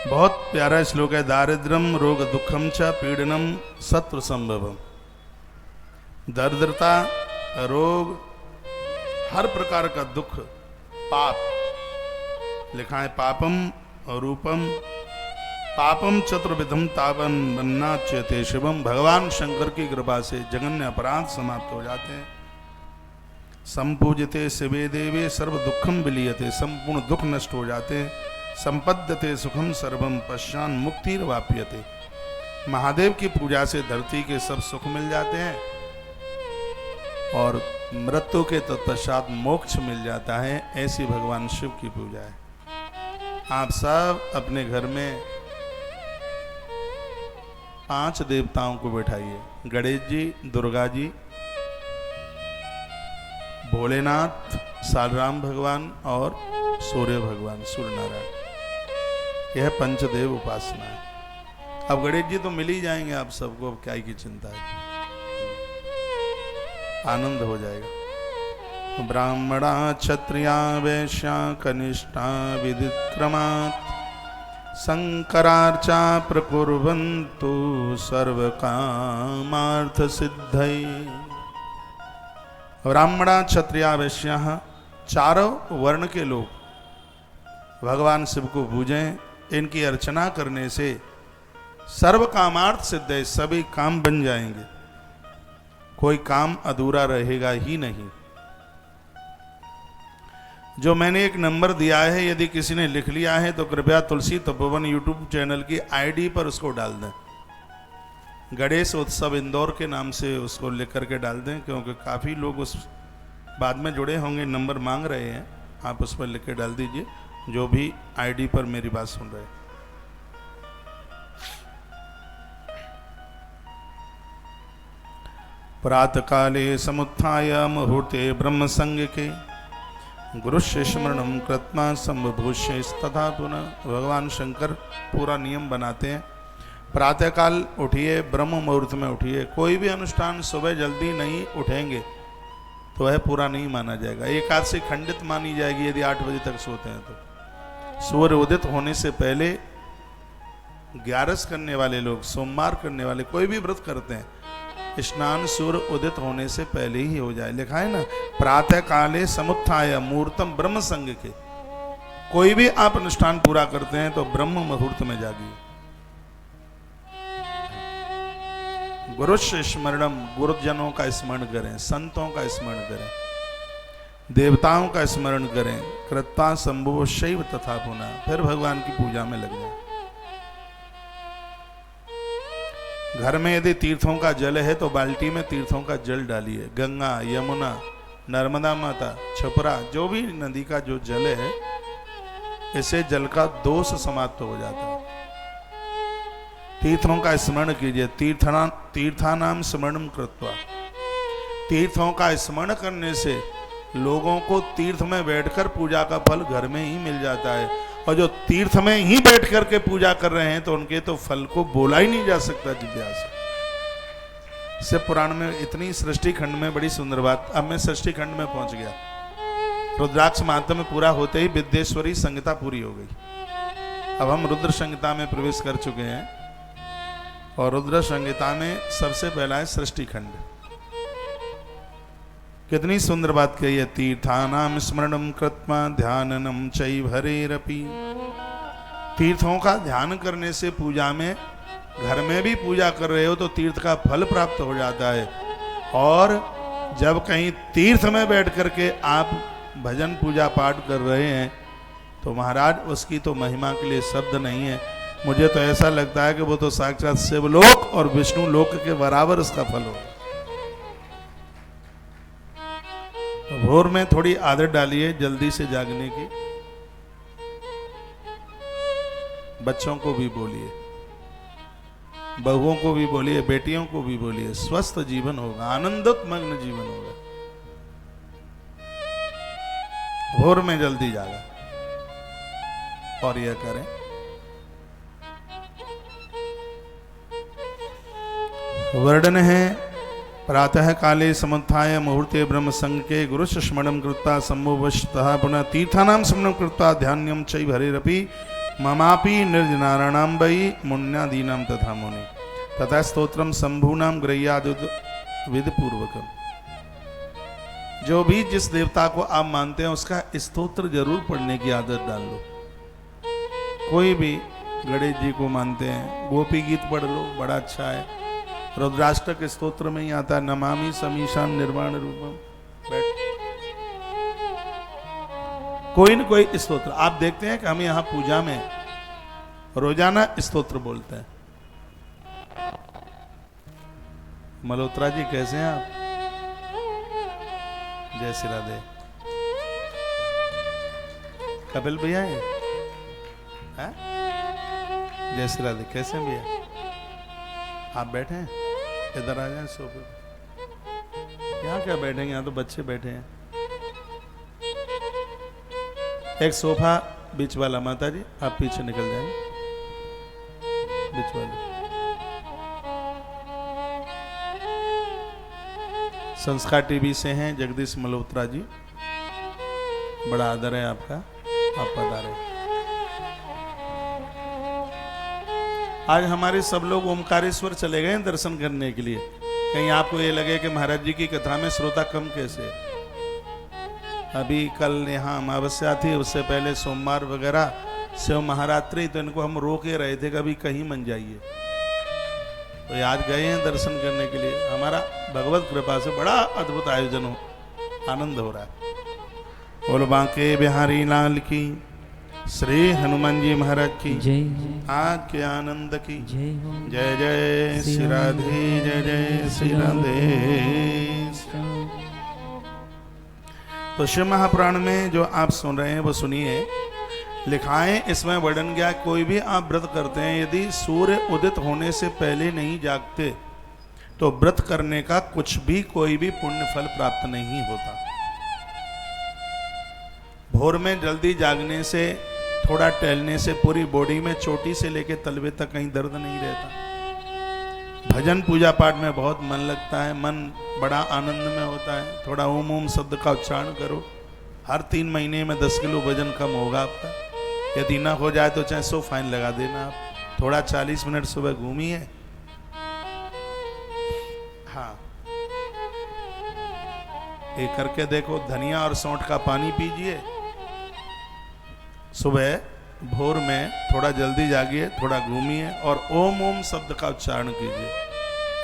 बहुत प्यारा श्लोक है। दारिद्र्यम रोग दुखम च पीड़नम शत्रु संभवम। दरिद्रता, रोग, हर प्रकार का दुख, पाप लिखा है। पापम रूपम पापम चतुर्विधम तापन बन्नाच्यते शिवम। भगवान शंकर की कृपा से जघन्य अपराध समाप्त हो जाते हैं। संपूजिते शिवे देवे सर्व दुखम विलीयते। संपूर्ण दुख नष्ट हो जाते हैं। संपद्यते सुखम सर्वम पश्चान मुक्तिर्वाप्यते। महादेव की पूजा से धरती के सब सुख मिल जाते हैं और मृत्यु के तत्पश्चात मोक्ष मिल जाता है। ऐसी भगवान शिव की पूजा है। आप सब अपने घर में 5 देवताओं को बैठाइए। गणेश जी, दुर्गा जी, भोलेनाथ, सालराम भगवान और सूर्य भगवान, सूर्य नारायण। यह पंचदेव उपासना है। अब गणेश जी तो मिल ही जाएंगे आप सबको, अब क्या की चिंता है, आनंद हो जाएगा। ब्राह्मणा क्षत्रिया वैश्या कनिष्ठा विदिक्रमात् शंकरार्चा प्रकुर्वन्तु सर्व कामार्थ सिद्धये। ब्राह्मणा क्षत्रिया वैश्या, चारों वर्ण के लोग भगवान शिव को पूजें। इनकी अर्चना करने से सर्व कामार्थ सिद्ध है, सभी काम बन जाएंगे, कोई काम अधूरा रहेगा ही नहीं। जो मैंने एक नंबर दिया है, यदि किसी ने लिख लिया है तो कृपया तुलसी तपोवन यूट्यूब चैनल की आईडी पर उसको डाल दें। गणेश उत्सव इंदौर के नाम से उसको लिख करके डाल दें, क्योंकि काफ़ी लोग उस बाद में जुड़े होंगे, नंबर मांग रहे हैं। आप उस पर लिख के डाल दीजिए, जो भी आईडी पर मेरी बात सुन रहे हैं। प्रातः काले समुत्थाय मुहूर्ते ब्रह्म संग के गुरुस्य स्मरणम कृत्वा संभूष्य तथा पुनः। भगवान शंकर पूरा नियम बनाते हैं। प्रातःकाल उठिए, ब्रह्म मुहूर्त में उठिए। कोई भी अनुष्ठान सुबह जल्दी नहीं उठेंगे तो वह पूरा नहीं माना जाएगा। एकादशी खंडित मानी जाएगी यदि 8 बजे तक सोते हैं तो। सूर्य उदित होने से पहले ग्यारस करने वाले लोग, सोमवार करने वाले, कोई भी व्रत करते हैं, स्नान सूर्य उदित होने से पहले ही हो जाए। लिखा है ना, प्रातः काले समुत्थाय मुहूर्तम ब्रह्म संग के। कोई भी आप अनुष्ठान पूरा करते हैं तो ब्रह्म मुहूर्त में जागिए। गुरुस्य स्मरणम, गुरुजनों का स्मरण करें, संतों का स्मरण करें, देवताओं का स्मरण करें। कृत्वा संभव शैव तथा पुनः। फिर भगवान की पूजा में लग जाए। घर में यदि तीर्थों का जल है तो बाल्टी में तीर्थों का जल डालिए। गंगा, यमुना, नर्मदा माता, छपरा, जो भी नदी का जो जल है, इससे जल का दोष समाप्त हो जाता है। तीर्थों का स्मरण कीजिए। तीर्थानाम स्मरणम कृत्वा। तीर्थों का स्मरण करने से लोगों को तीर्थ में बैठकर पूजा का फल घर में ही मिल जाता है। और जो तीर्थ में ही बैठ करके पूजा कर रहे हैं तो उनके तो फल को बोला ही नहीं जा सकता जिज्ञासा से। शिव पुराण में इतनी सृष्टि खंड में बड़ी सुंदर बात। अब मैं सृष्टि खंड में पहुंच गया। रुद्राक्ष महात्म्य पूरा होते ही विद्येश्वरी संहिता पूरी हो गई। अब हम रुद्र संहिता में प्रवेश कर चुके हैं और रुद्र संहिता में सबसे पहला है सृष्टि खंड। कितनी सुंदर बात कही है। तीर्थानाम स्मरणम कृत्वा ध्याननम चैव हरेरपि। तीर्थों का ध्यान करने से पूजा में, घर में भी पूजा कर रहे हो तो तीर्थ का फल प्राप्त हो जाता है। और जब कहीं तीर्थ में बैठ करके आप भजन पूजा पाठ कर रहे हैं तो महाराज उसकी तो महिमा के लिए शब्द नहीं है। मुझे तो ऐसा लगता है कि वो तो साक्षात शिवलोक और विष्णु लोक के बराबर उसका फल हो। भोर में थोड़ी आदत डालिए जल्दी से जागने की। बच्चों को भी बोलिए, बहुओं को भी बोलिए, बेटियों को भी बोलिए। स्वस्थ जीवन होगा, आनंदित मग्न जीवन होगा। भोर में जल्दी जागा और यह करें। वर्णन है प्रातः काले समुत्थाय मुहूर्ते ब्रह्म संग के गुरुस्य स्मरणं कृत्वा सम्भुवस्तः पुनः तीर्थानां स्मरणं कृत्वा ध्यानम चैव हरेरपि ममापि निर्जनाराणां वै मुन्यादीनां तथा मुनि तथा स्तोत्रम शंभूनां गृह्यादुद विधिपूर्वकम। जो भी जिस देवता को आप मानते हैं उसका स्तोत्र जरूर पढ़ने की आदत डाल लो। कोई भी गणेश जी को मानते हैं, गोपी गीत पढ़ लो, बड़ा अच्छा है। रुद्राष्टक स्तोत्र में ही आता है, नमामि समीशान निर्वाण रूपम। बैठ, कोई न कोई स्तोत्र आप देखते हैं कि हम यहां पूजा में रोजाना स्तोत्र बोलते हैं। मल्होत्रा जी कैसे हैं आप? जय श्री राधे। कपिल भैया है? जय श्री राधे। कैसे हैं भैया? आप बैठे हैं? इधर आ जाए सोफे। यहाँ क्या बैठेंगे, यहाँ तो बच्चे बैठे हैं। एक सोफा बीच वाला, माता जी आप पीछे निकल जाएंगे, बीच वाले। संस्कार टीवी से हैं जगदीश मल्होत्रा जी, बड़ा आदर है आपका, आप पधारे। आज हमारे सब लोग ओमकारेश्वर चले गए हैं दर्शन करने के लिए। कहीं आपको ये लगे कि महाराज जी की कथा में श्रोता कम कैसे है। अभी कल यहाँ अमावस्या थी, उससे पहले सोमवार वगैरह शिव महारात्रि, तो इनको हम रोक के रहे थे कभी कहीं मन जाइए, तो आज गए हैं दर्शन करने के लिए। हमारा भगवत कृपा से बड़ा अद्भुत आयोजन हो, आनंद हो रहा है। बोलो बांके बिहारी लाल की, श्री हनुमान जी महाराज की जय, आज के आनंद की जय जय। जय श्री राधे, जय जय श्री राधे। तो शिव महापुराण में जो आप सुन रहे हैं वो सुनिए। लिखा है इसमें वर्णन किया, कोई भी आप व्रत करते हैं, यदि सूर्य उदित होने से पहले नहीं जागते तो व्रत करने का कुछ भी कोई भी पुण्य फल प्राप्त नहीं होता। भोर में जल्दी जागने से, थोड़ा टहलने से पूरी बॉडी में चोटी से लेकर तलवे तक कहीं दर्द नहीं रहता। भजन पूजा पाठ में बहुत मन लगता है, मन बड़ा आनंद में होता है। थोड़ा ओम ओम शब्द का उच्चारण करो, हर 3 महीने में 10 किलो वजन कम होगा आपका। यदि ना हो जाए तो चाहे 100 फाइन लगा देना आप। थोड़ा 40 मिनट सुबह घूमिए। हाँ, ये करके देखो, धनिया और सौंठ का पानी पीजिए। सुबह भोर में थोड़ा जल्दी जागिए, थोड़ा घूमिए और ओम ओम शब्द का उच्चारण कीजिए।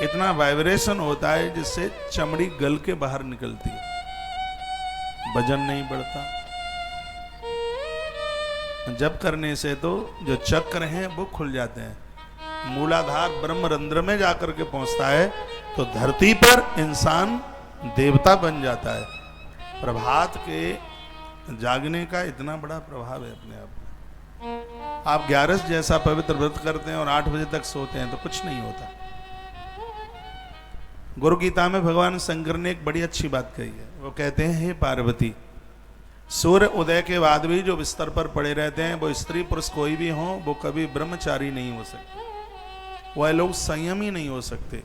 इतना वाइब्रेशन होता है जिससे चमड़ी गल के बाहर निकलती है, वजन नहीं बढ़ता। जब करने से तो जो चक्र हैं वो खुल जाते हैं, मूलाधार ब्रह्मरंध्र में जाकर के पहुंचता है, तो धरती पर इंसान देवता बन जाता है। प्रभात के जागने का इतना बड़ा प्रभाव है अपने आप में। आप 11 जैसा पवित्र व्रत करते हैं और 8 बजे तक सोते हैं तो कुछ नहीं होता। गुरु गीता में भगवान शंकर ने एक बड़ी अच्छी बात कही है। वो कहते हैं, हे पार्वती, सूर्य उदय के बाद भी जो बिस्तर पर पड़े रहते हैं, वो स्त्री पुरुष कोई भी हो, वो कभी ब्रह्मचारी नहीं हो सकते। वह लोग संयमी नहीं हो सकते,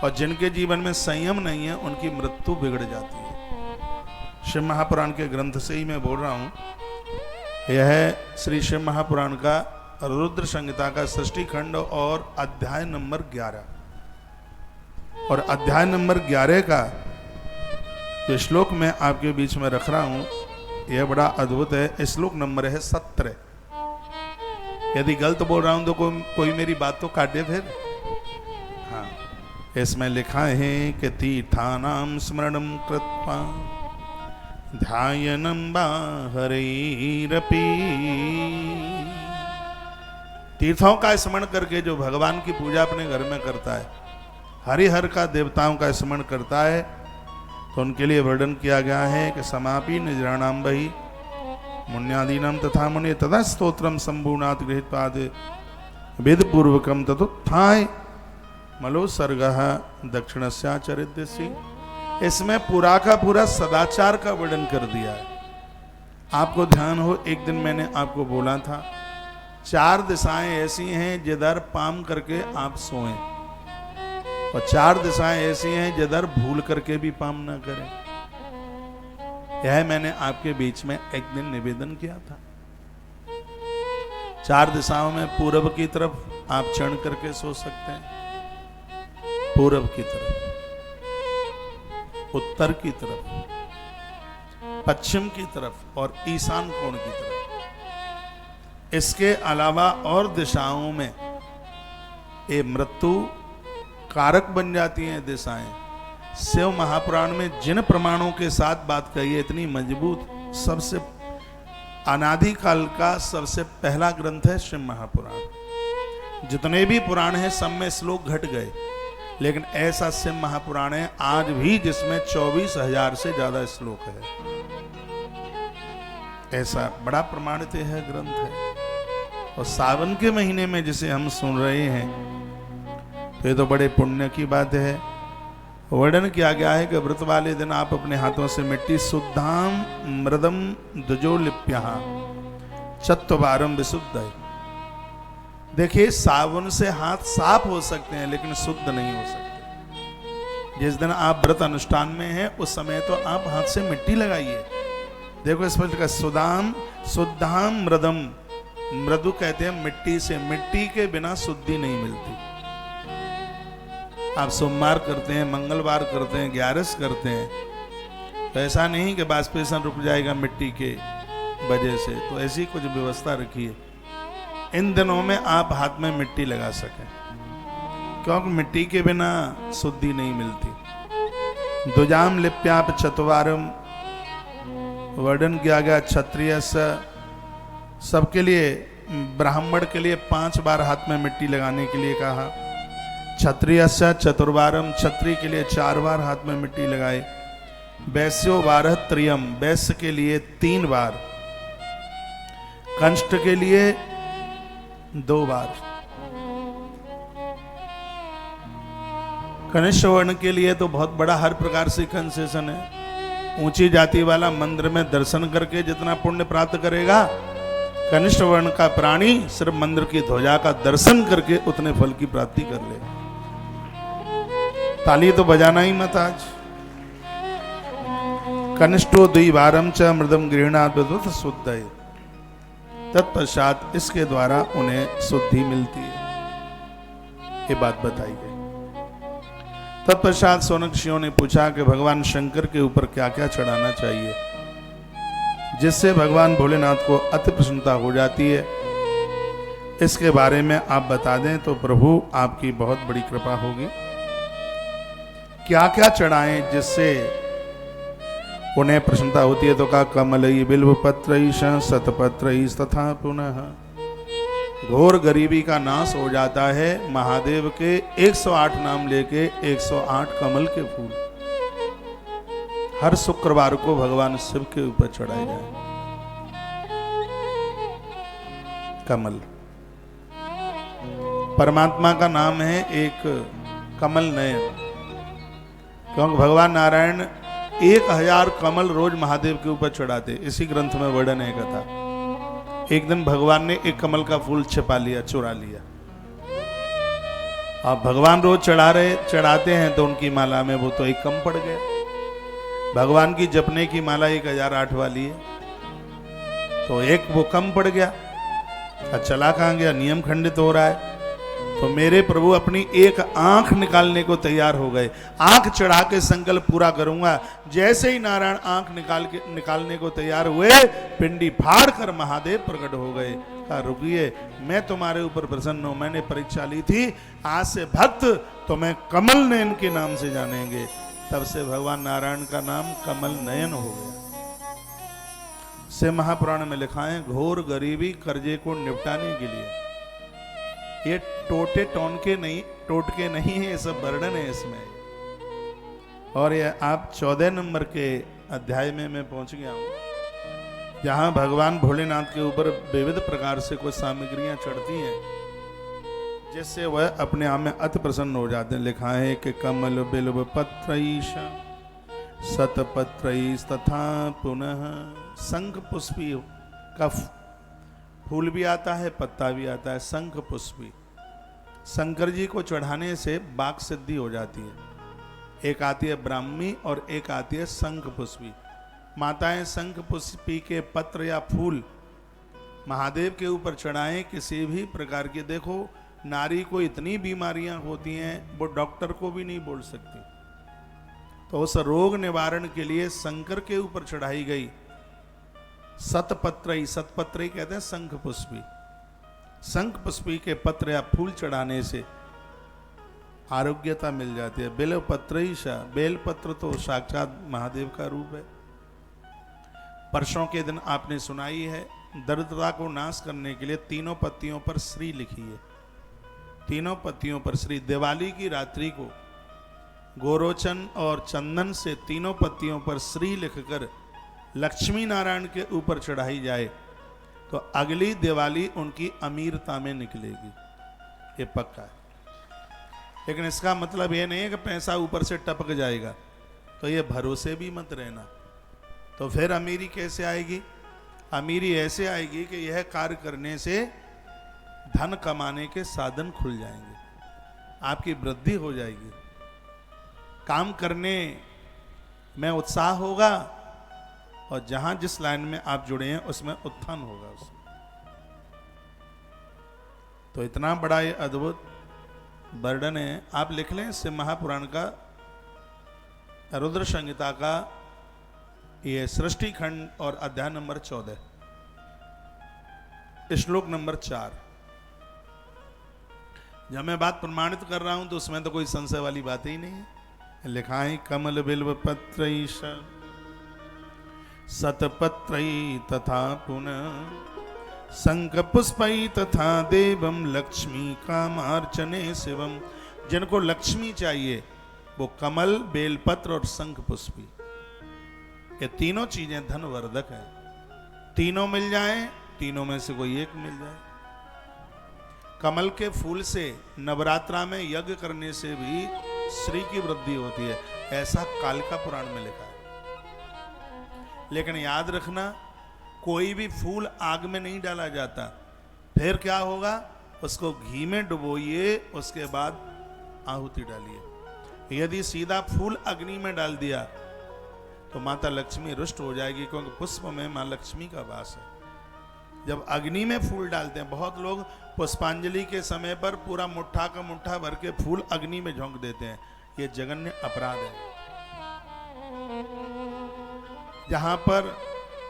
और जिनके जीवन में संयम नहीं है उनकी मृत्यु बिगड़ जाती है। शिव महापुराण के ग्रंथ से ही मैं बोल रहा हूं। यह है श्री शिव महापुराण का रुद्र संहिता का सृष्टि खंड और अध्याय नंबर 11। और अध्याय नंबर 11 का जो श्लोक मैं आपके बीच में रख रहा हूं, यह बड़ा अद्भुत है। श्लोक नंबर है 17। यदि गलत बोल रहा हूं तो कोई मेरी बात तो काटे फिर। हाँ, इसमें लिखा है कि तीर्थानाम स्मरणम कृत्वा ध्यायनं बाहरैरपि। तीर्थों का स्मरण करके जो भगवान की पूजा अपने घर में करता है, हरिहर का देवताओं का स्मरण करता है, तो उनके लिए वर्णन किया गया है कि समापि निजराणाम बहि मुन्यादीनां तथा मुनि तदा स्तोत्रम शंभूनाथ गृहीत्वाद वेदपूर्वकम ततुत्थाय मलो सर्गः दक्षिणस्याचरिष्यसि। इसमें पूरा का पूरा सदाचार का वर्णन कर दिया है। आपको ध्यान हो, एक दिन मैंने आपको बोला था 4 दिशाएं ऐसी हैं जिधर पाम करके आप सोएं, और 4 दिशाएं ऐसी हैं जिधर भूल करके भी पाम ना करें। यह मैंने आपके बीच में एक दिन निवेदन किया था। 4 दिशाओं में पूर्व की तरफ आप चढ़ करके सो सकते हैं, पूर्व की तरफ, उत्तर की तरफ, पश्चिम की तरफ और ईशान कोण की तरफ। इसके अलावा और दिशाओं में ये मृत्यु कारक बन जाती हैं दिशाएं। शिव महापुराण में जिन प्रमाणों के साथ बात कही है इतनी मजबूत, सबसे अनादिकाल का सबसे पहला ग्रंथ है शिव महापुराण। जितने भी पुराण हैं सब में श्लोक घट गए, लेकिन ऐसा शिव महापुराण है आज भी जिसमें 24,000 से ज्यादा श्लोक है। ऐसा बड़ा प्रमाणित है ग्रंथ है। और सावन के महीने में जिसे हम सुन रहे हैं तो ये तो बड़े पुण्य की बात है। वर्णन किया गया है कि व्रत वाले दिन आप अपने हाथों से मिट्टी शुद्धाम मृदम दुजोलिप्य चत्वारम विशुद्ध। देखिए सावन से हाथ साफ हो सकते हैं लेकिन शुद्ध नहीं हो सकते। जिस दिन आप व्रत अनुष्ठान में हैं उस समय तो आप हाथ से मिट्टी लगाइए। देखो स्पष्ट का सुदाम शुद्धाम मृदम, मृदु कहते हैं मिट्टी से, मिट्टी के बिना शुद्धि नहीं मिलती। आप सोमवार करते हैं, मंगलवार करते हैं, ग्यारस करते हैं, तो ऐसा नहीं कि वाष्पेशन रुक जाएगा मिट्टी के वजह से, तो ऐसी कुछ व्यवस्था रखिए इन दिनों में आप हाथ में मिट्टी लगा सकें, क्योंकि मिट्टी के बिना शुद्धि नहीं मिलती। दुजाम लिप्याप चतवारम वर्णन किया गया क्षत्रिय सबके लिए, ब्राह्मण के लिए 5 बार हाथ में मिट्टी लगाने के लिए कहा। क्षत्रिय चतुर्वारम, क्षत्रिय के लिए 4 बार हाथ में मिट्टी लगाए। वैश्यो 12 त्रियम, वैश्य के लिए 3 बार, कंष्ट के लिए 2 बार, कनिष्ठ वर्ण के लिए तो बहुत बड़ा हर प्रकार से कंसेशन है। ऊंची जाति वाला मंदिर में दर्शन करके जितना पुण्य प्राप्त करेगा, कनिष्ठ वर्ण का प्राणी सिर्फ मंदिर की ध्वजा का दर्शन करके उतने फल की प्राप्ति कर ले। ताली तो बजाना ही मत आज। कनिष्ठो द्विवारम च मृदम गृहणात् विद्युत शुद्ध, तत्पश्चात इसके द्वारा उन्हें शुद्धि मिलती है, ये बात बताई गई। तत्पश्चात सोनक्षियों ने पूछा कि भगवान शंकर के ऊपर क्या क्या चढ़ाना चाहिए जिससे भगवान भोलेनाथ को अति प्रसन्नता हो जाती है। इसके बारे में आप बता दें तो प्रभु आपकी बहुत बड़ी कृपा होगी। क्या क्या चढ़ाएं जिससे उन्हें प्रसन्नता होती है, तो कहा कमलई बिल्वपत्रईश शतपत्रईश तथा पुनः। घोर गरीबी का नाश हो जाता है महादेव के 108 नाम लेके 108 कमल के फूल हर शुक्रवार को भगवान शिव के ऊपर चढ़ाए जाए। कमल परमात्मा का नाम है एक कमल नयन, क्योंकि भगवान नारायण 1000 कमल रोज महादेव के ऊपर चढ़ाते। इसी ग्रंथ में वर्णन है कथा। एक दिन भगवान ने एक कमल का फूल छिपा लिया, चुरा लिया। अब भगवान रोज चढ़ाते हैं तो उनकी माला में वो तो एक कम पड़ गया। भगवान की जपने की माला 1008 वाली है, तो एक वो कम पड़ गया। चला कहां गया, नियम खंडित हो रहा है। तो मेरे प्रभु अपनी एक आंख निकालने को तैयार हो गए। आंख चढ़ा के संकल्प पूरा करूंगा। जैसे ही नारायण आंख निकालने को तैयार हुए, पिंडी फाड़ कर महादेव प्रकट हो गए। कहा रुकिए, मैं तुम्हारे ऊपर प्रसन्न हूं, मैंने परीक्षा ली थी, आज से भक्त तुम्हें कमल नयन के नाम से जानेंगे। तब से भगवान नारायण का नाम कमल नयन हो गया। से महापुराण में लिखा है, घोर गरीबी कर्जे को निपटाने के लिए, ये टोटके नहीं है, ये सब वर्णन है इसमें। और ये आप 14 नंबर के अध्याय में मैं पहुंच गया हूं, जहां भगवान भोलेनाथ के ऊपर विविध प्रकार से कुछ सामग्रियां चढ़ती हैं जिससे वह अपने आप में अति प्रसन्न हो जाते हैं। लिखा है कि कमल बिल्व पत्रईश शतपत्रईश तथा पुनः शंख पुष्पी का फूल भी आता है, पत्ता भी आता है। शंख पुष्पी शंकर जी को चढ़ाने से वाक सिद्धि हो जाती है। एक आती है ब्राह्मी और एक आती है शंख पुष्पी। माताएं शंख पुष्पी के पत्र या फूल महादेव के ऊपर चढ़ाएं किसी भी प्रकार की। देखो नारी को इतनी बीमारियां होती हैं वो डॉक्टर को भी नहीं बोल सकती, तो उस रोग निवारण के लिए शंकर के ऊपर चढ़ाई गई सतपत्रई, सतपत्रई कहते हैं शंख पुष्पी, शंख पुष्पी के पत्र या फूल चढ़ाने से आरोग्यता मिल जाती है। बेल पत्रई सा, बेल पत्र तो साक्षात महादेव का रूप है। परसों के दिन आपने सुनाई है दरिद्रता को नाश करने के लिए तीनों पत्तियों पर श्री लिखी है, तीनों पत्तियों पर श्री। दिवाली की रात्रि को गोरोचन और चंदन से तीनों पत्तियों पर श्री लिखकर लक्ष्मी नारायण के ऊपर चढ़ाई जाए तो अगली दिवाली उनकी अमीरता में निकलेगी, ये पक्का है। लेकिन इसका मतलब ये नहीं है कि पैसा ऊपर से टपक जाएगा, तो ये भरोसे भी मत रहना। तो फिर अमीरी कैसे आएगी? अमीरी ऐसे आएगी कि यह कार्य करने से धन कमाने के साधन खुल जाएंगे, आपकी वृद्धि हो जाएगी, काम करने में उत्साह होगा और जहां जिस लाइन में आप जुड़े हैं उसमें उत्थान होगा उसमें। तो इतना बड़ा ये अद्भुत वर्णन है, आप लिख लें इससे महापुराण का रुद्र संहिता का ये सृष्टि खंड और अध्याय नंबर 14 श्लोक नंबर 4। जब मैं बात प्रमाणित कर रहा हूं तो उसमें तो कोई संशय वाली बात ही नहीं है। लिखा है कमल बिल्व पत्रई सतपत्रई तथा पुनः शंख पुष्पई तथा देवम लक्ष्मी कामार्चने शिवम। जिनको लक्ष्मी चाहिए वो कमल, बेलपत्र और शंख पुष्पी, ये तीनों चीजें धनवर्धक है। तीनों मिल जाएं, तीनों में से कोई एक मिल जाए। कमल के फूल से नवरात्रा में यज्ञ करने से भी श्री की वृद्धि होती है, ऐसा कालिका पुराण में लिखा है। लेकिन याद रखना कोई भी फूल आग में नहीं डाला जाता, फिर क्या होगा? उसको घी में डुबोइए, उसके बाद आहुति डालिए। यदि सीधा फूल अग्नि में डाल दिया तो माता लक्ष्मी रुष्ट हो जाएगी, क्योंकि पुष्प में मां लक्ष्मी का वास है। जब अग्नि में फूल डालते हैं, बहुत लोग पुष्पांजलि के समय पर पूरा मुट्ठा का मुट्ठा भर के फूल अग्नि में झोंक देते हैं, ये जघन्य अपराध है। जहां पर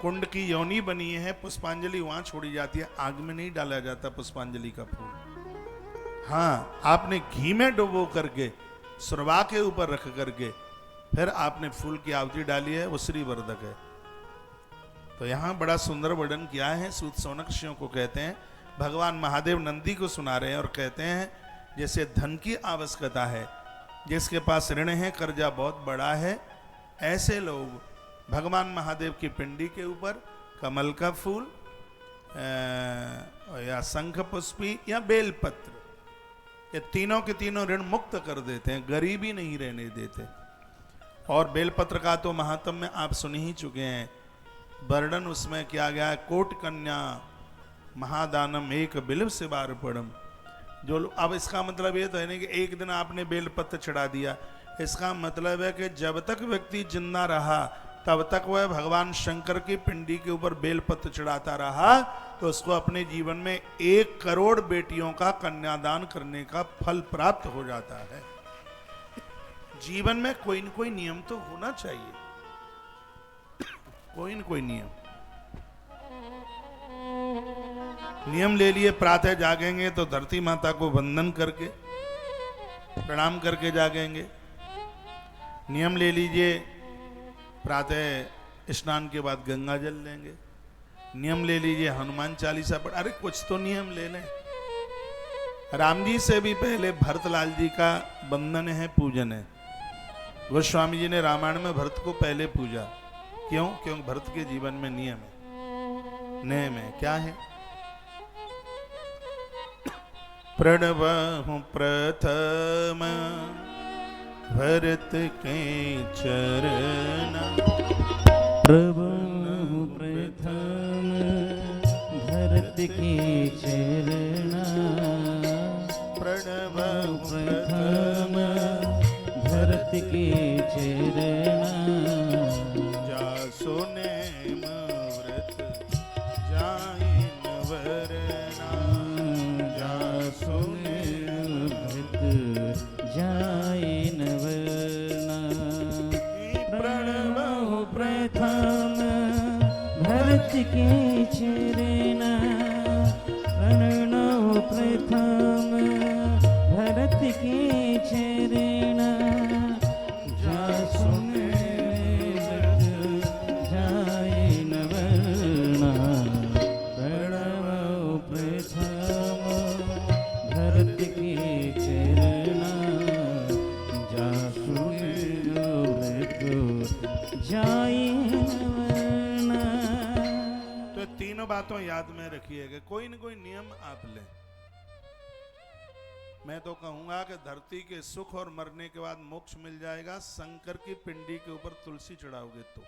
कुंड की योनि बनी है पुष्पांजलि वहां छोड़ी जाती है, आग में नहीं डाला जाता पुष्पांजलि का फूल। हाँ, आपने घी में डुबो करके सुरवा के ऊपर रख करके फिर आपने फूल की आहुति डाली है, वो श्री वर्धक है। तो यहां बड़ा सुंदर वर्णन किया है। सूत सौनक ऋषियों को कहते हैं, भगवान महादेव नंदी को सुना रहे हैं और कहते हैं जैसे धन की आवश्यकता है, जिसके पास ऋण है, कर्जा बहुत बड़ा है, ऐसे लोग भगवान महादेव की पिंडी के ऊपर कमल का फूल या शंख पुष्पी या बेलपत्र, ये तीनों के तीनों ऋण मुक्त कर देते हैं, गरीबी नहीं रहने देते। और बेलपत्र का तो महात्म्य आप सुन ही चुके हैं, वर्णन उसमें किया गया है, कोट कन्या महादानम एक बिल्व से बार पड़म। जो अब इसका मतलब ये तो है नहीं कि एक दिन आपने बेलपत्र चढ़ा दिया, इसका मतलब है कि जब तक व्यक्ति जिंदा रहा तब तक वह भगवान शंकर की पिंडी के ऊपर बेलपत्र चढ़ाता रहा, तो उसको अपने जीवन में 1 करोड़ बेटियों का कन्यादान करने का फल प्राप्त हो जाता है। जीवन में कोई न कोई नियम तो होना चाहिए, कोई न कोई नियम ले लिए। प्रातः जागेंगे तो धरती माता को वंदन करके प्रणाम करके जागेंगे। नियम ले लीजिए, प्रातः स्नान के बाद गंगा जल लेंगे। नियम ले लीजिए, हनुमान चालीसा पढ़, अरे कुछ तो नियम ले लें। राम जी से भी पहले भरतलाल जी का वंदन है, पूजन है। गोस्वामी जी ने रामायण में भरत को पहले पूजा, क्यों? क्योंकि भरत के जीवन में नियम है, नियम है। क्या है? प्रणवहु प्रथम भरत के चरण, प्रभु प्रथम भरत के चरण, प्रणवहु प्रथम भरत के चरण, जासो नेम व्रत जाइन प्रथम भरत के चरण जा सुने जाए न वरना प्रणव प्रथम भरत के चरण जा सुने जाए न वरना। तो तीनों बातों याद में रखिएगा, कोई न कोई नियम आप लें। मैं तो कहूंगा कि धरती के सुख और मरने के बाद मोक्ष मिल जाएगा, शंकर की पिंडी के ऊपर तुलसी चढ़ाओगे तो।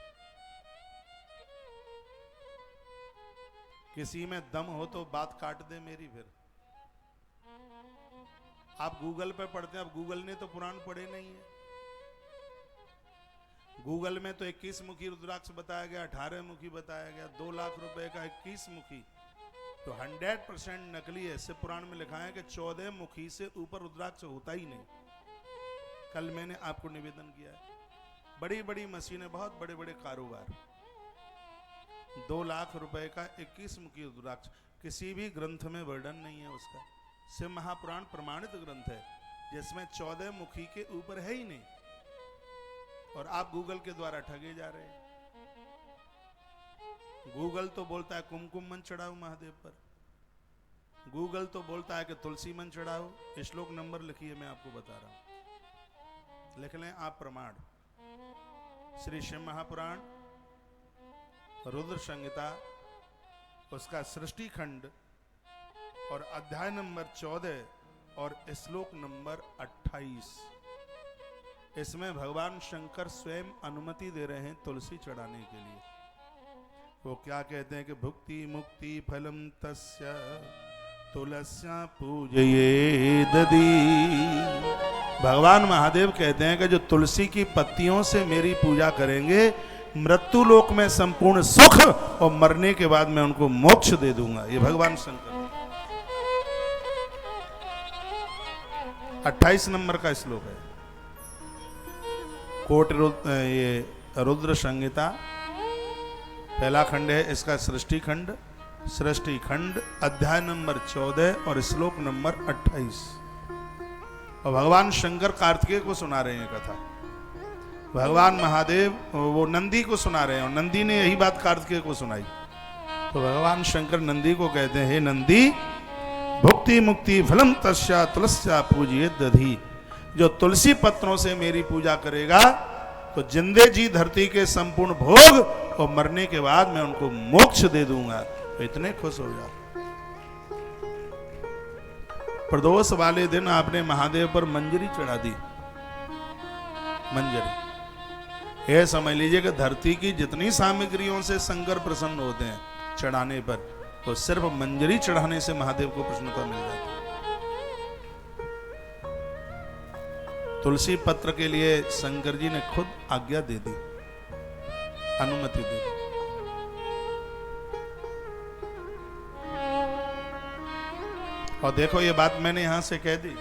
किसी में दम हो तो बात काट दे मेरी। फिर आप गूगल पे पढ़ते हैं, अब गूगल ने तो पुराण पढ़े नहीं है। गूगल में तो 21 मुखी रुद्राक्ष बताया गया, 18 मुखी बताया गया, 2 लाख रुपए का 21 मुखी, तो 100% नकली है। इससे पुराण में लिखा है कि 14 मुखी से ऊपर रुद्राक्ष होता ही नहीं। कल मैंने आपको निवेदन किया है, बड़ी बड़ी मशीनें, बहुत बड़े बड़े कारोबार, 2 लाख रुपए का 21 मुखी रुद्राक्ष, किसी भी ग्रंथ में वर्णन नहीं है उसका। शिव महापुराण प्रमाणित ग्रंथ है जिसमें 14 मुखी के ऊपर है ही नहीं, और आप गूगल के द्वारा ठगे जा रहे हैं। गूगल तो बोलता है कुमकुम मन चढ़ाओ महादेव पर, गूगल तो बोलता है कि तुलसी मन चढ़ाओ। श्लोक नंबर लिखिए, मैं आपको बता रहा हूं, लिख लें आप प्रमाण। श्री शिव महापुराण रुद्र संहिता, उसका सृष्टि खंड और अध्याय नंबर 14 और श्लोक नंबर 28, इसमें भगवान शंकर स्वयं अनुमति दे रहे हैं तुलसी चढ़ाने के लिए। वो क्या कहते हैं कि भुक्ति मुक्ति फलम तस्य तुलस्या पूजये ददी। भगवान महादेव कहते हैं कि जो तुलसी की पत्तियों से मेरी पूजा करेंगे, मृत्यु लोक में संपूर्ण सुख और मरने के बाद मैं उनको मोक्ष दे दूंगा। ये भगवान शंकर 28 नंबर का श्लोक है, कोट ये रुद्र संहिता पहला खंड है, इसका सृष्टि खंड, सृष्टि खंड अध्याय नंबर 14 और श्लोक नंबर 28। और भगवान शंकर कार्तिकेय को सुना रहे हैं कथा, भगवान महादेव वो नंदी को सुना रहे हैं, और नंदी ने यही बात कार्तिकेय को सुनाई। तो भगवान शंकर नंदी को कहते हैं, हे नंदी, भुक्ति मुक्ति फलम तस्या तुलस्या पूजिये दधी। जो तुलसी पत्रों से मेरी पूजा करेगा तो जिंदे जी धरती के संपूर्ण भोग, और मरने के बाद मैं उनको मोक्ष दे दूंगा। तो इतने खुश हो जाओ। प्रदोष वाले दिन आपने महादेव पर मंजरी चढ़ा दी, मंजरी। यह समझ लीजिए कि धरती की जितनी सामग्रियों से शंकर प्रसन्न होते हैं चढ़ाने पर, तो सिर्फ मंजरी चढ़ाने से महादेव को प्रसन्नता मिल जाती है। तुलसी पत्र के लिए शंकर जी ने खुद आज्ञा दे दी, अनुमति दे दी। और देखो ये बात मैंने यहां से कह दी,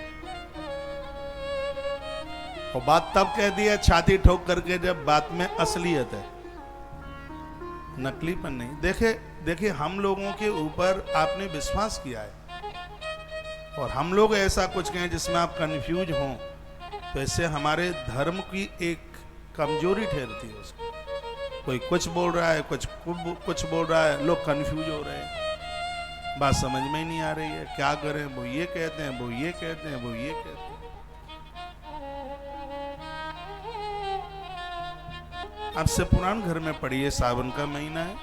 और बात तब कह दी है छाती ठोक करके जब बात में असलियत है, नकलीपन नहीं। देखिए हम लोगों के ऊपर आपने विश्वास किया है, और हम लोग ऐसा कुछ कहें जिसमें आप कंफ्यूज हों, तो इससे हमारे धर्म की एक कमजोरी ठहरती है उसको। कोई कुछ बोल रहा है, कुछ बोल रहा है, लोग कंफ्यूज हो रहे हैं, बात समझ में ही नहीं आ रही है, क्या करें। वो ये कहते हैं, वो ये कहते हैं, वो ये कहते हैं। आपसे पुराण घर में पढ़िए, सावन का महीना है,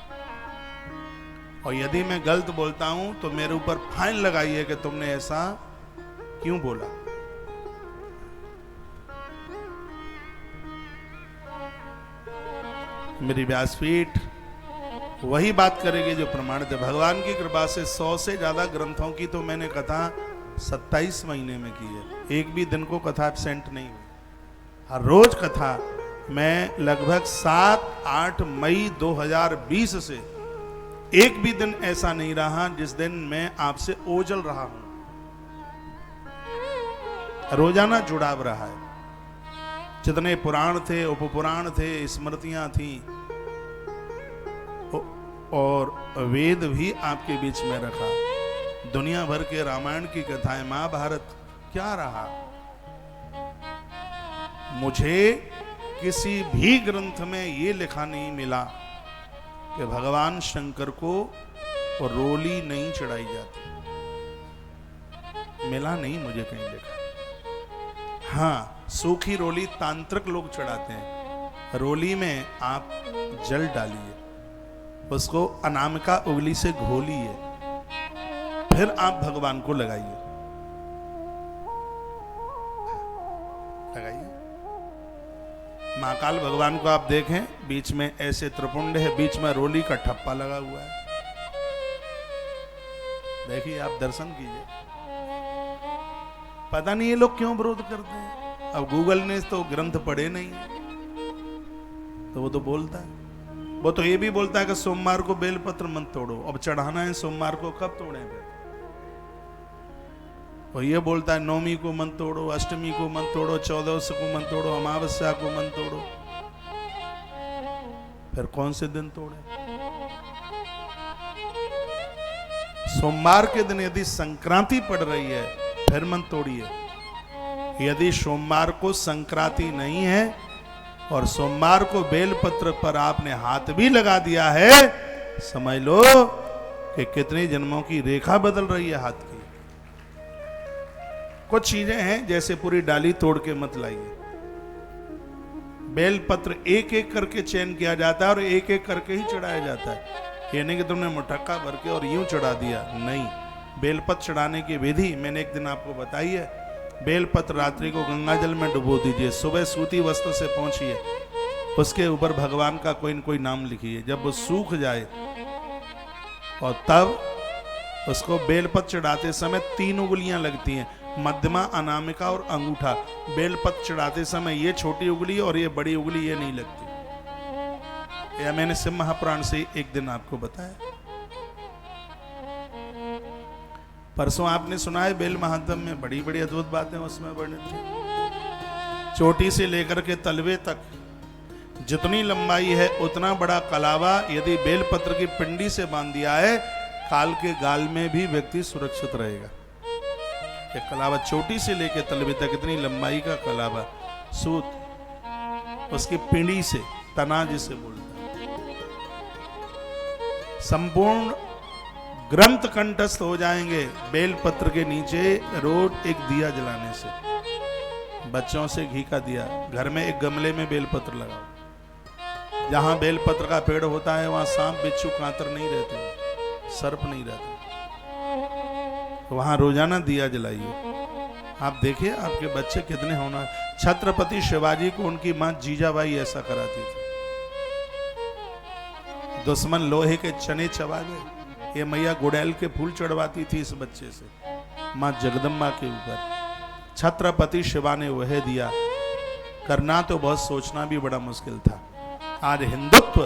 और यदि मैं गलत बोलता हूं तो मेरे ऊपर फाइन लगाइए कि तुमने ऐसा क्यों बोला। मेरी व्यासपीठ वही बात करेगी जो प्रमाणित है। भगवान की कृपा से 100 से ज्यादा ग्रंथों की तो मैंने कथा 27 महीने में की है, एक भी दिन को कथा एब्सेंट नहीं हुई। हर रोज कथा मैं लगभग 7-8 मई 2020 से एक भी दिन ऐसा नहीं रहा जिस दिन मैं आपसे ओझल रहा हूं। रोजाना जुड़ाव रहा है। जितने पुराण थे, उपपुराण थे, स्मृतियां थी, और वेद भी आपके बीच में रखा। दुनिया भर के रामायण की कथाएं, महाभारत, क्या रहा? मुझे किसी भी ग्रंथ में ये लिखा नहीं मिला कि भगवान शंकर को रोली नहीं चढ़ाई जाती। मिला नहीं मुझे कहीं लिखा। हाँ, सूखी रोली तांत्रिक लोग चढ़ाते हैं। रोली में आप जल डालिए, उसको अनामिका उंगली से घोलिए, फिर आप भगवान को लगाइए। महाकाल भगवान को आप देखें, बीच में ऐसे त्रिपुंड है, बीच में रोली का ठप्पा लगा हुआ है। देखिए, आप दर्शन कीजिए। पता नहीं ये लोग क्यों विरोध करते हैं। अब गूगल ने तो ग्रंथ पढ़े नहीं, तो वो तो बोलता है। वो तो ये भी बोलता है कि सोमवार को बेलपत्र मत तोड़ो। अब चढ़ाना है सोमवार को, कब तोड़े फिर? वो ये बोलता है नौमी को मत तोड़ो, अष्टमी को मत तोड़ो, 14 को मत तोड़ो, अमावस्या को मत तोड़ो। फिर कौन से दिन तोड़े? सोमवार के दिन यदि संक्रांति पड़ रही है, फिर मत तोड़िए। यदि सोमवार को संक्रांति नहीं है और सोमवार को बेलपत्र पर आपने हाथ भी लगा दिया है, समझ लो कि कितने जन्मों की रेखा बदल रही है हाथ की। कुछ चीजें हैं जैसे पूरी डाली तोड़ के मत लाइए। बेलपत्र एक एक करके चयन किया जाता है और एक एक करके ही चढ़ाया जाता है। ये नहीं कि तुमने मुठक्का भर के और यूं चढ़ा दिया, नहीं। बेलपत्र चढ़ाने की विधि मैंने एक दिन आपको बताई है। बेलपत्र रात्रि को गंगा जल में डुबो दीजिए, सुबह सूती वस्त्र से पहुंचिए, उसके ऊपर भगवान का कोई न कोई नाम लिखिए। जब वो सूख जाए और तब उसको बेलपत्र चढ़ाते समय 3 उंगलियां लगती हैं, मध्यमा, अनामिका और अंगूठा। बेलपत्र चढ़ाते समय ये छोटी उंगली और ये बड़ी उंगली ये नहीं लगती। यह मैंने शिव महापुराण से एक दिन आपको बताया। परसों आपने सुना है बेल महात्म में बड़ी बड़ी अद्भुत बातें उसमें वर्णित थी। चोटी से लेकर के तलवे तक जितनी लंबाई है उतना बड़ा कलावा यदि बेलपत्र की पिंडी से बांध दिया है, काल के गाल में भी व्यक्ति सुरक्षित रहेगा। एक कलावा चोटी से लेकर तलवे तक इतनी लंबाई का कलावा, सूत उसकी पिंडी से, तना जिसे बोलते हैं, संपूर्ण ग्रंथ कंठस्थ हो जाएंगे बेलपत्र के नीचे रोज एक दिया जलाने से। बच्चों से घी का दिया, घर में एक गमले में बेलपत्र लगाओ। जहां बेलपत्र का पेड़ होता है वहां सांप, बिच्छू, कांतर नहीं रहते, सर्प नहीं रहते। वहां रोजाना दिया जलाइए। आप देखिए आपके बच्चे कितने होना। छत्रपति शिवाजी को उनकी मां जीजाबाई ऐसा कराती थी। दुश्मन लोहे के चने चबा गए, ये मैया गुड़ैल के फूल चढ़वाती थी इस बच्चे से, मां जगदम्बा के ऊपर। छत्रपति शिवा ने वह दिया। करना तो बहुत, सोचना भी बड़ा मुश्किल था। आज हिंदुत्व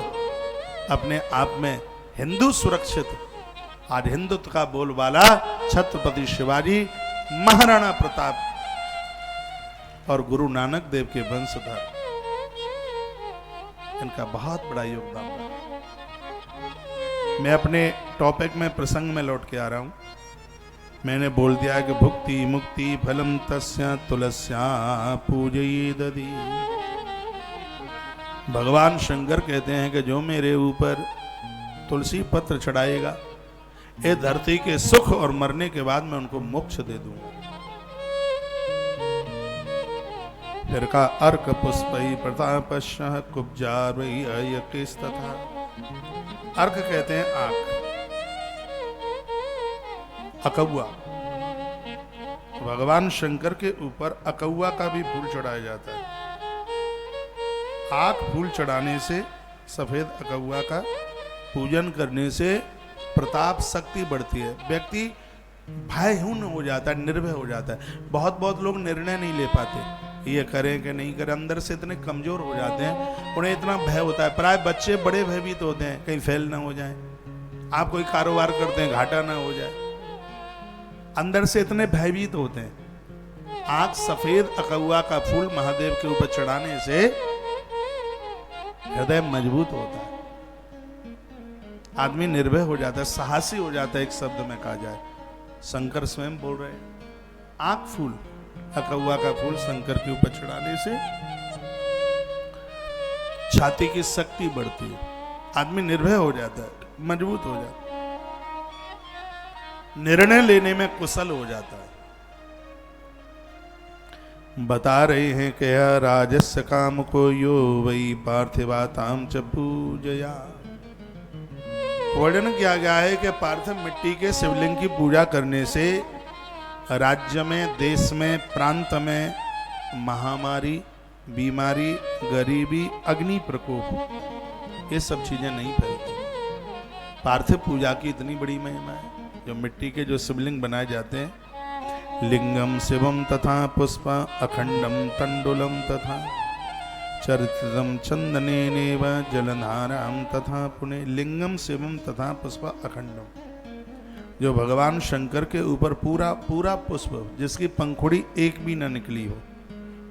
अपने आप में, हिंदू सुरक्षित, आज हिंदुत्व का बोलबाला छत्रपति शिवाजी, महाराणा प्रताप और गुरु नानक देव के वंशधर, इनका बहुत बड़ा योगदान रहा। मैं अपने टॉपिक में, प्रसंग में लौट के आ रहा हूं। मैंने बोल दिया कि भुक्ति मुक्ति फलम तस्या तुलस्या पूजयेदधि। भगवान शंकर कहते हैं कि जो मेरे ऊपर तुलसी पत्र चढ़ाएगा, ये धरती के सुख और मरने के बाद मैं उनको मोक्ष दे दूंगा। फिर का अर्क पुष्पई प्रतापश्य कुब्जारई अयकिस्तथा। अर्क कहते हैं आंख, अकौआ। भगवान शंकर के ऊपर अकौआ का भी फूल चढ़ाया जाता है। आंख फूल चढ़ाने से, सफेद अकौआ का पूजन करने से प्रताप शक्ति बढ़ती है। व्यक्ति भयहीन हो जाता है, निर्भय हो जाता है। बहुत लोग निर्णय नहीं ले पाते, ये करें कि नहीं करें, अंदर से इतने कमजोर हो जाते हैं, उन्हें इतना भय होता है। प्राय बच्चे बड़े भयभीत होते हैं, कहीं फेल ना हो जाए। आप कोई कारोबार करते हैं, घाटा ना हो जाए, अंदर से इतने भयभीत होते हैं। आंख सफेद अकौआ का फूल महादेव के ऊपर चढ़ाने से हृदय मजबूत होता है, आदमी निर्भय हो जाता है, साहसी हो जाता है, एक शब्द में कहा जाए। शंकर स्वयं बोल रहे हैं। आंख फूल, अकौआ का फूल शंकर के ऊपर चढ़ाने से छाती की शक्ति बढ़ती है, आदमी निर्भय हो जाता है, मजबूत हो जाता है, निर्णय लेने में कुशल हो जाता है। बता रहे हैं कि राजस्य काम को यो वही पार्थिवाताम च पूजया। वर्णन किया गया है कि पार्थिव मिट्टी के शिवलिंग की पूजा करने से राज्य में, देश में, प्रांत में महामारी, बीमारी, गरीबी, अग्नि प्रकोप, ये सब चीजें नहीं फैलती। पार्थिव पूजा की इतनी बड़ी महिमा है। जो मिट्टी के जो शिवलिंग बनाए जाते हैं, लिंगम शिवम तथा पुष्प अखंडम तंडुलम तथा चरित्रम चंदनेनेव जलधाराम तथा पुणे। लिंगम शिवम तथा पुष्प अखंडम, जो भगवान शंकर के ऊपर पूरा पूरा पुष्प जिसकी पंखुड़ी एक भी न निकली हो,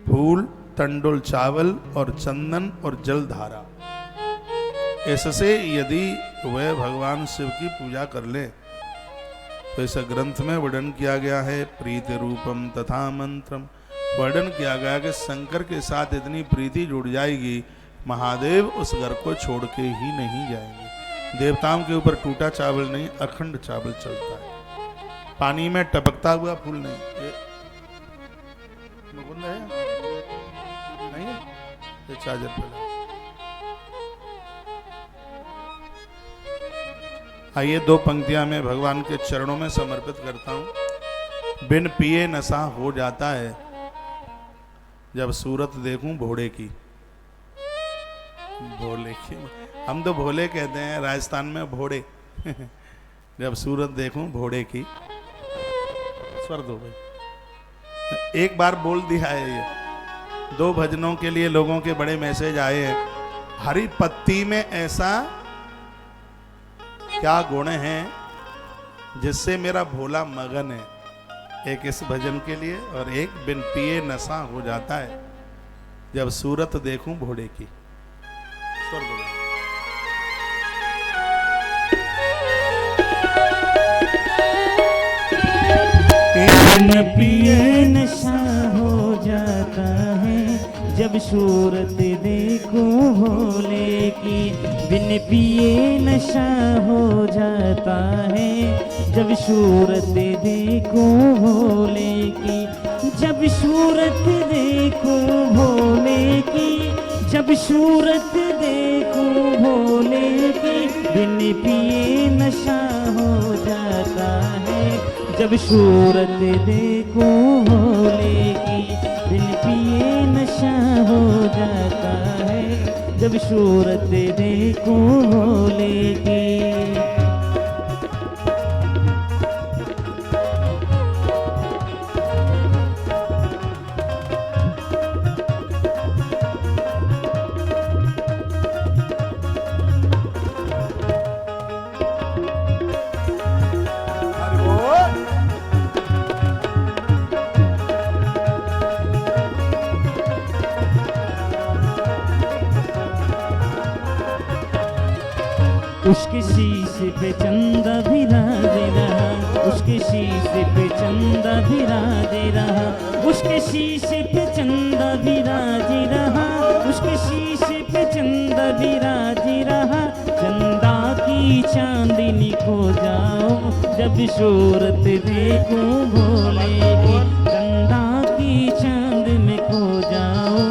फूल, तंडुल चावल और चंदन और जलधारा, इससे यदि वह भगवान शिव की पूजा कर ले तो इस ग्रंथ में वर्णन किया गया है। प्रीति रूपम तथा मंत्रम, वर्णन किया गया कि शंकर के साथ इतनी प्रीति जुड़ जाएगी, महादेव उस घर को छोड़ के ही नहीं जाएंगे। देवताओं के ऊपर टूटा चावल नहीं, अखंड चावल चलता है, पानी में टपकता हुआ फूल नहीं। ये मुकुंद है नहीं, ये चार्जर पे लगा। आइए दो पंक्तियां मैं भगवान के चरणों में समर्पित करता हूं। बिन पिए नशा हो जाता है, जब सूरत देखूं भोले की। भोले की, हम तो भोले कहते हैं, राजस्थान में भोड़े। जब सूरत देखूं भोले की, स्वर्ग हो गए। एक बार बोल दिया है ये। दो भजनों के लिए लोगों के बड़े मैसेज आए हैं। हरी पत्ती में ऐसा क्या गुण है जिससे मेरा भोला मगन है। एक इस भजन के लिए और एक बिन पिए नशा हो जाता है, जब सूरत देखूं भोले की। स्वर्ग में बिन पिए नशा हो जाता है, जब सूरत देखो भोले की। बिन पिए नशा हो जाता है, जब सूरत देखो भोले की। जब सूरत देखो भोले की, जब सूरत देखो भोले की। बिन पिए नशा हो जाता है, जब सूरत देखो भोले की। बिन पिए नशा हो जाता है, जब सूरत देखो भोले की। उसके शीशे पे चंदा विराजे रहा, उसके शीशे पे चंदा विराजे रहा, उसके शीशे पे चंदा विराजे रहा, उसके शीशे पे चंदा विराजे रहा। चंदा की चांदनी को जाओ, जब सूरत देखो भोले की। चंदा की चांदनी को जाओ,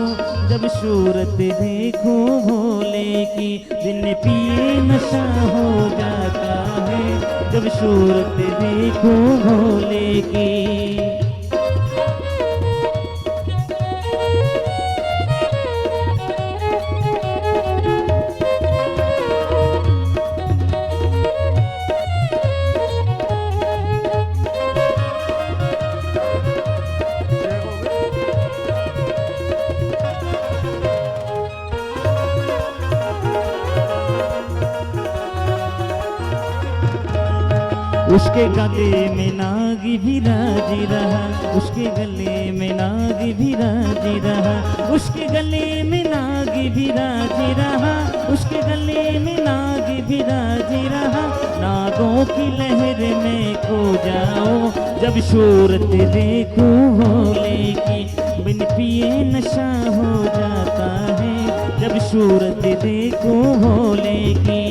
जब सूरत देखो भोले की। बिन पिए नशा हो जाता है, जब सूरत देखो भोले की। उसके गले में नाग विराज रहा, उसके गले में नाग विराज रहा, उसके गले में नाग विराज रहा, उसके गले में नाग विराज रहा। नागों की लहर में खो जाओ जब सूरत देखो भोले की, बिन पिए नशा हो जाता है जब सूरत देखो भोले की।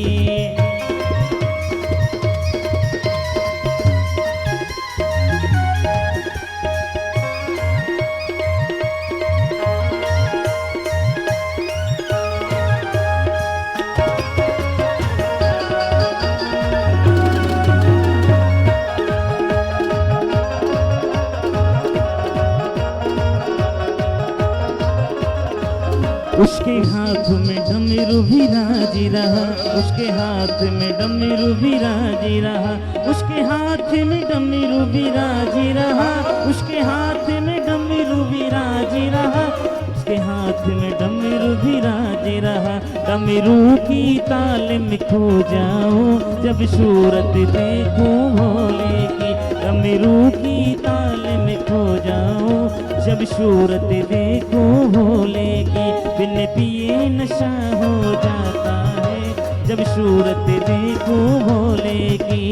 उसके हाथ में डमरू विराज रहा, उसके हाथ में डमरू विराज रहा, उसके हाथ में डमरू विराज रहा, उसके हाथ में डमरू विराज रहा, उसके हाथ में डमरू विराज रहा। डमरू की ताल में खो जाओ जब सूरत देखो भोले की, डमरू की ताल में खो जाओ जब सूरत देखो भोले की। बिन पिए नशा हो जाता है जब सूरत देखो भोले की।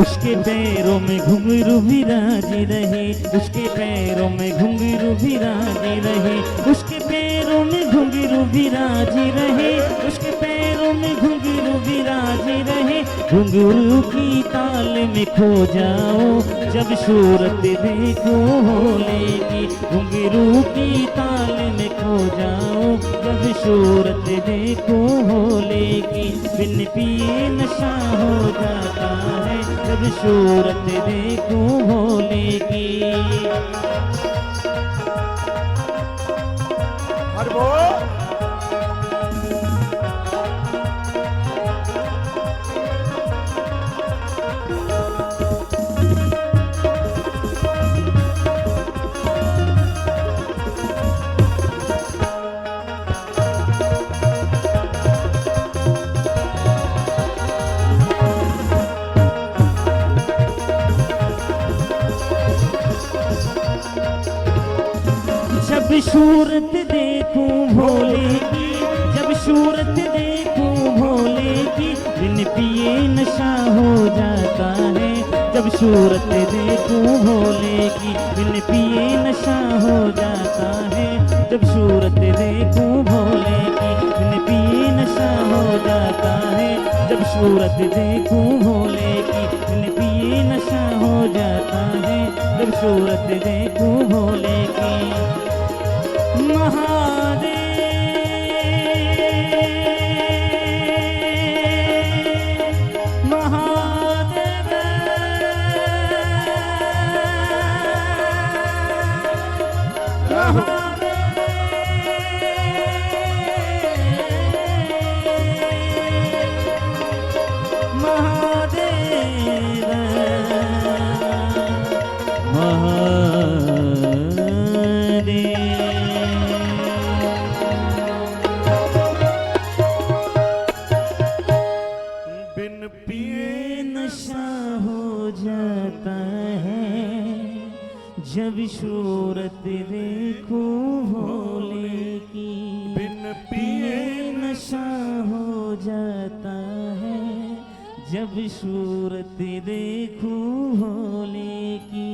उसके पैरों में घुंघरू विराज रहे, उसके पैरों में घुंघरू विराज रहे, उसके पैरों में घुंघरू विराज रहे, उसके पैरों में घुंघरू विराज रहे। घुंघरू की ताल में खो जाओ जब सूरत देखो भोले की, घुंघरू की ताल में खो जाओ जब सूरत देखो भोले की। बिन पिए नशा हो जाता है जब सूरत देखो भोले की। जब सूरत देखूं भोले की, जब सूरत देखूं भोले की, बिन पिए नशा हो जाता है जब सूरत देखूं भोले की, बिन पिए नशा हो जाता है जब सूरत देखूं भोले की, बिन पिए नशा हो जाता है जब सूरत देखूं भोले की, बिन पिए नशा हो जाता है जब सूरत देखूं भोले की। महादेव महादेव जब सूरत देखूं भोले की, बिन पिए नशा हो जाता है जब सूरत देखूं भोले की,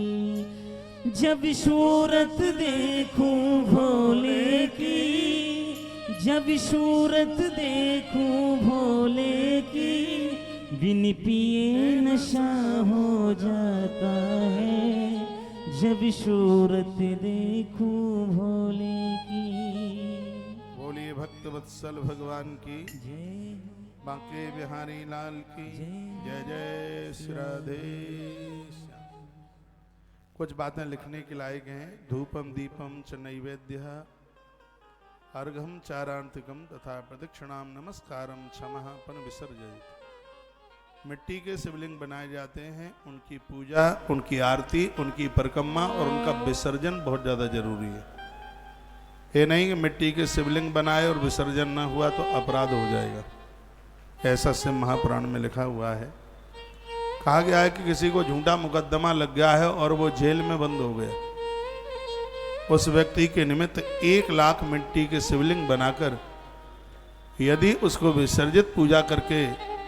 जब सूरत देखूं भोले की, जब सूरत देखूं भोले की, बिन पिए नशा हो जाता है जब सूरत देखूं भोले की। बोलिए भक्त वत्सल भगवान की जय। बांके बिहारी लाल की जय जय श्री राधे श्याम। कुछ बातें लिखने के लायक हैं। धूपम दीपम च नैवेद्य अर्घम चारांतिकम तथा प्रदक्षिणाम नमस्कारम क्षमः पन विसर्जित। मिट्टी के शिवलिंग बनाए जाते हैं, उनकी पूजा, उनकी आरती, उनकी परिक्रमा और उनका विसर्जन बहुत ज़्यादा जरूरी है। ये नहीं कि मिट्टी के शिवलिंग बनाए और विसर्जन न हुआ तो अपराध हो जाएगा। ऐसा शिव महापुराण में लिखा हुआ है। कहा गया है कि किसी को झूठा मुकदमा लग गया है और वो जेल में बंद हो गया, उस व्यक्ति के निमित्त 1 लाख मिट्टी के शिवलिंग बनाकर यदि उसको विसर्जित पूजा करके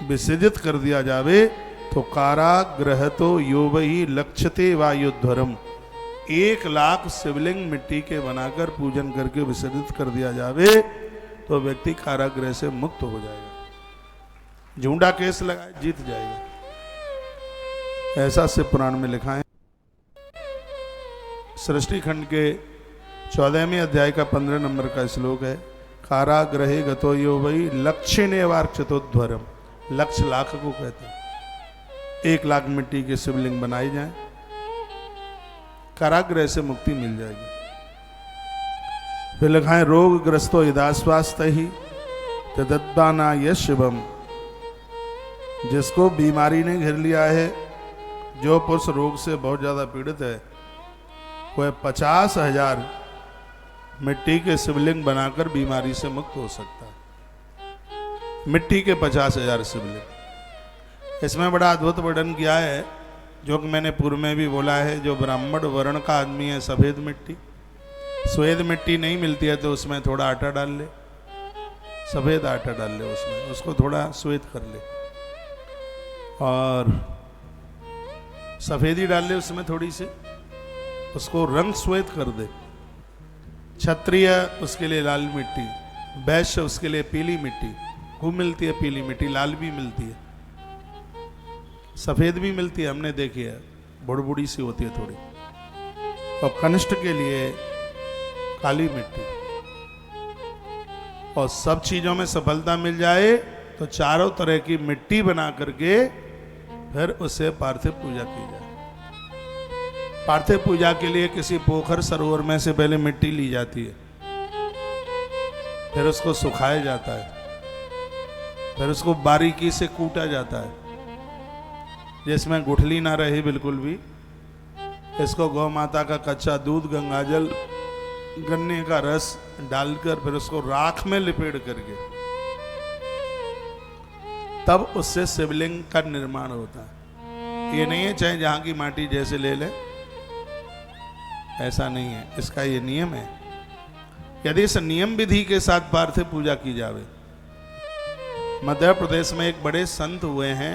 विसर्जित कर दिया जावे तो कारागृह तो योवही लक्ष्यते वायुध्वरम। 1 लाख शिवलिंग मिट्टी के बनाकर पूजन करके विसर्जित कर दिया जावे तो व्यक्ति कारागृह से मुक्त हो जाएगा। झूठा केस लगाए जीत जाएगा, ऐसा शिव पुराण में लिखा है। सृष्टि खंड के 14वें अध्याय का 15 नंबर का श्लोक है। कारागृहे गतो यो वही लक्ष्य वार्क्षतोध्वरम। लक्ष्य लाख को कहते हैं। 1 लाख मिट्टी के शिवलिंग बनाई जाए, कारागृह से मुक्ति मिल जाएगी। फिर लिखा है रोग ग्रस्तो यदाश्वास्त ही तदत्ताना यश शिवम। जिसको बीमारी ने घेर लिया है, जो पुरुष रोग से बहुत ज्यादा पीड़ित है, वह 50,000 मिट्टी के शिवलिंग बनाकर बीमारी से मुक्त हो सकता है। मिट्टी के 50,000 शिवलिंग। इसमें बड़ा अद्भुत वर्णन किया है, जो कि मैंने पूर्व में भी बोला है। जो ब्राह्मण वर्ण का आदमी है, सफेद मिट्टी, श्वेत मिट्टी नहीं मिलती है तो उसमें थोड़ा आटा डाल ले, सफेद आटा डाल ले उसमें, उसको थोड़ा श्वेत कर ले, और सफेदी डाल ले उसमें थोड़ी सी, उसको रंग श्वेत कर दे। क्षत्रिय उसके लिए लाल मिट्टी, वैश्य उसके लिए पीली मिट्टी। खूब मिलती है पीली मिट्टी, लाल भी मिलती है, सफेद भी मिलती है, हमने देखी है, बुड़बुड़ी सी होती है थोड़ी। और कनिष्ठ के लिए काली मिट्टी। और सब चीजों में सफलता मिल जाए तो चारों तरह की मिट्टी बना करके फिर उससे पार्थिव पूजा की जाए। पार्थिव पूजा के लिए किसी पोखर सरोवर में से पहले मिट्टी ली जाती है, फिर उसको सुखाया जाता है, फिर उसको बारीकी से कूटा जाता है जिसमें गुठली ना रहे बिल्कुल भी। इसको गौ माता का कच्चा दूध, गंगाजल, गन्ने का रस डालकर फिर उसको राख में लिपेट करके तब उससे शिवलिंग का निर्माण होता है। ये नहीं है चाहे जहां की माटी जैसे ले ले, ऐसा नहीं है। इसका ये नियम है। यदि इस नियम विधि के साथ पार्थिव पूजा की जावे। मध्य प्रदेश में एक बड़े संत हुए हैं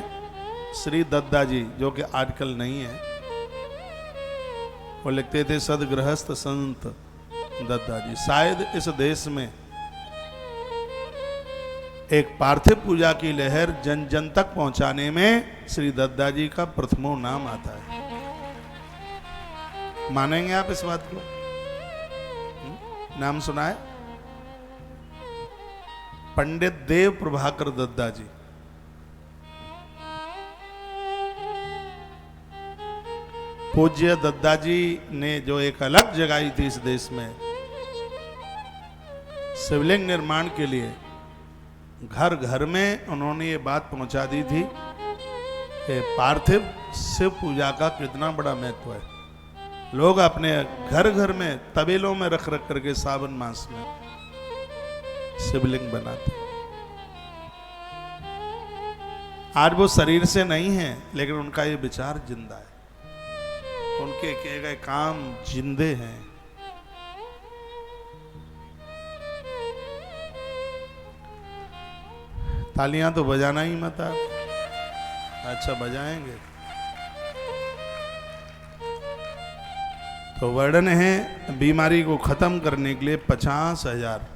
श्री दद्दा जी, जो कि आजकल नहीं है। वो लिखते थे सदगृहस्थ संत दद्दा जी। शायद इस देश में एक पार्थिव पूजा की लहर जन जन तक पहुंचाने में श्री दद्दा जी का प्रथमो नाम आता है। मानेंगे आप इस बात को? नाम सुना है? पंडित देव प्रभाकर दद्दा जी। पूज्य दद्दा जी ने जो एक अलग जगाई थी इस देश में शिवलिंग निर्माण के लिए, घर घर में उन्होंने ये बात पहुंचा दी थी कि पार्थिव शिव पूजा का कितना बड़ा महत्व है। लोग अपने घर घर में तबेलों में रख रख करके सावन मास में शिवलिंग बनाते। आज वो शरीर से नहीं है, लेकिन उनका ये विचार जिंदा है, उनके किए गए काम जिंदे हैं। तालियां तो बजाना ही मत आप। अच्छा बजाएंगे तो वर्णन है बीमारी को खत्म करने के लिए 50,000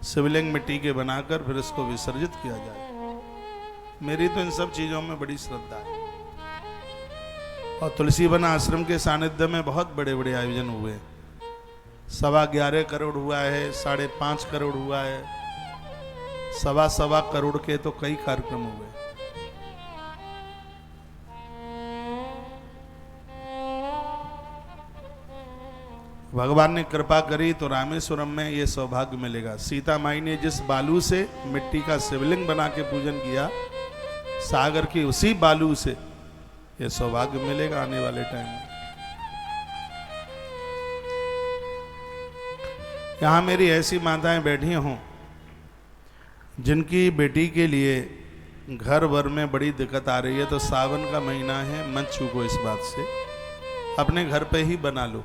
शिवलिंग मिट्टी के बनाकर फिर इसको विसर्जित किया जाए। मेरी तो इन सब चीजों में बड़ी श्रद्धा है। और तुलसी वन आश्रम के सानिध्य में बहुत बड़े बड़े आयोजन हुए। 11.25 करोड़ हुआ है, 5.5 करोड़ हुआ है, सवा करोड़ के तो कई कार्यक्रम हुए। भगवान ने कृपा करी तो रामेश्वरम में ये सौभाग्य मिलेगा। सीता माई ने जिस बालू से मिट्टी का शिवलिंग बना के पूजन किया, सागर की उसी बालू से ये सौभाग्य मिलेगा आने वाले टाइम में। यहां मेरी ऐसी माताएं बैठी हों जिनकी बेटी के लिए घर भर में बड़ी दिक्कत आ रही है, तो सावन का महीना है, मत चूको इस बात से, अपने घर पे ही बना लो,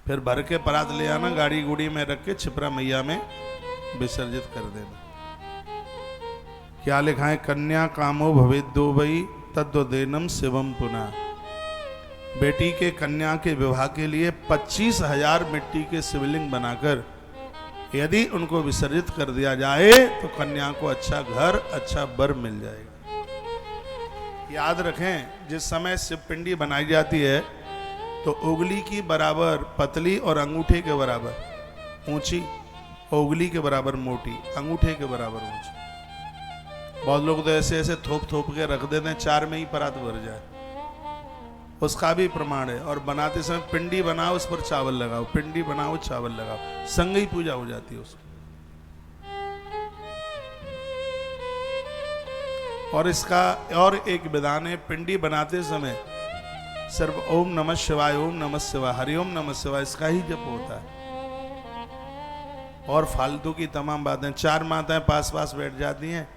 फिर भर के परात ले आना, गाड़ी गुड़ी में रख के छिपरा मैया में विसर्जित कर देना। क्या लिखा है? कन्या कामो भवेद्यो वै तद्वदेनम शिवम पुनः। बेटी के कन्या के विवाह के लिए 25,000 मिट्टी के शिवलिंग बनाकर यदि उनको विसर्जित कर दिया जाए तो कन्या को अच्छा घर, अच्छा वर मिल जाएगा। याद रखें, जिस समय शिव पिंडी बनाई जाती है तो उंगली की बराबर पतली और अंगूठे के बराबर ऊंची, उंगली के बराबर मोटी, अंगूठे के बराबर ऊंची। बहुत लोग तो ऐसे ऐसे थोप थोप के रख देते हैं, 4 में ही परात भर जाए, उसका भी प्रमाण है। और बनाते समय पिंडी बनाओ, उस पर चावल लगाओ, पिंडी बनाओ, चावल लगाओ, संग ही पूजा हो जाती है उसकी। और इसका और एक विधान है, पिंडी बनाते समय सिर्फ ओम नमः शिवाय, ओम नमः शिवाय, हरिओम नमः शिवाय, इसका ही जप होता है। और फालतू की तमाम बातें। 4 माताएं पास पास बैठ जाती हैं,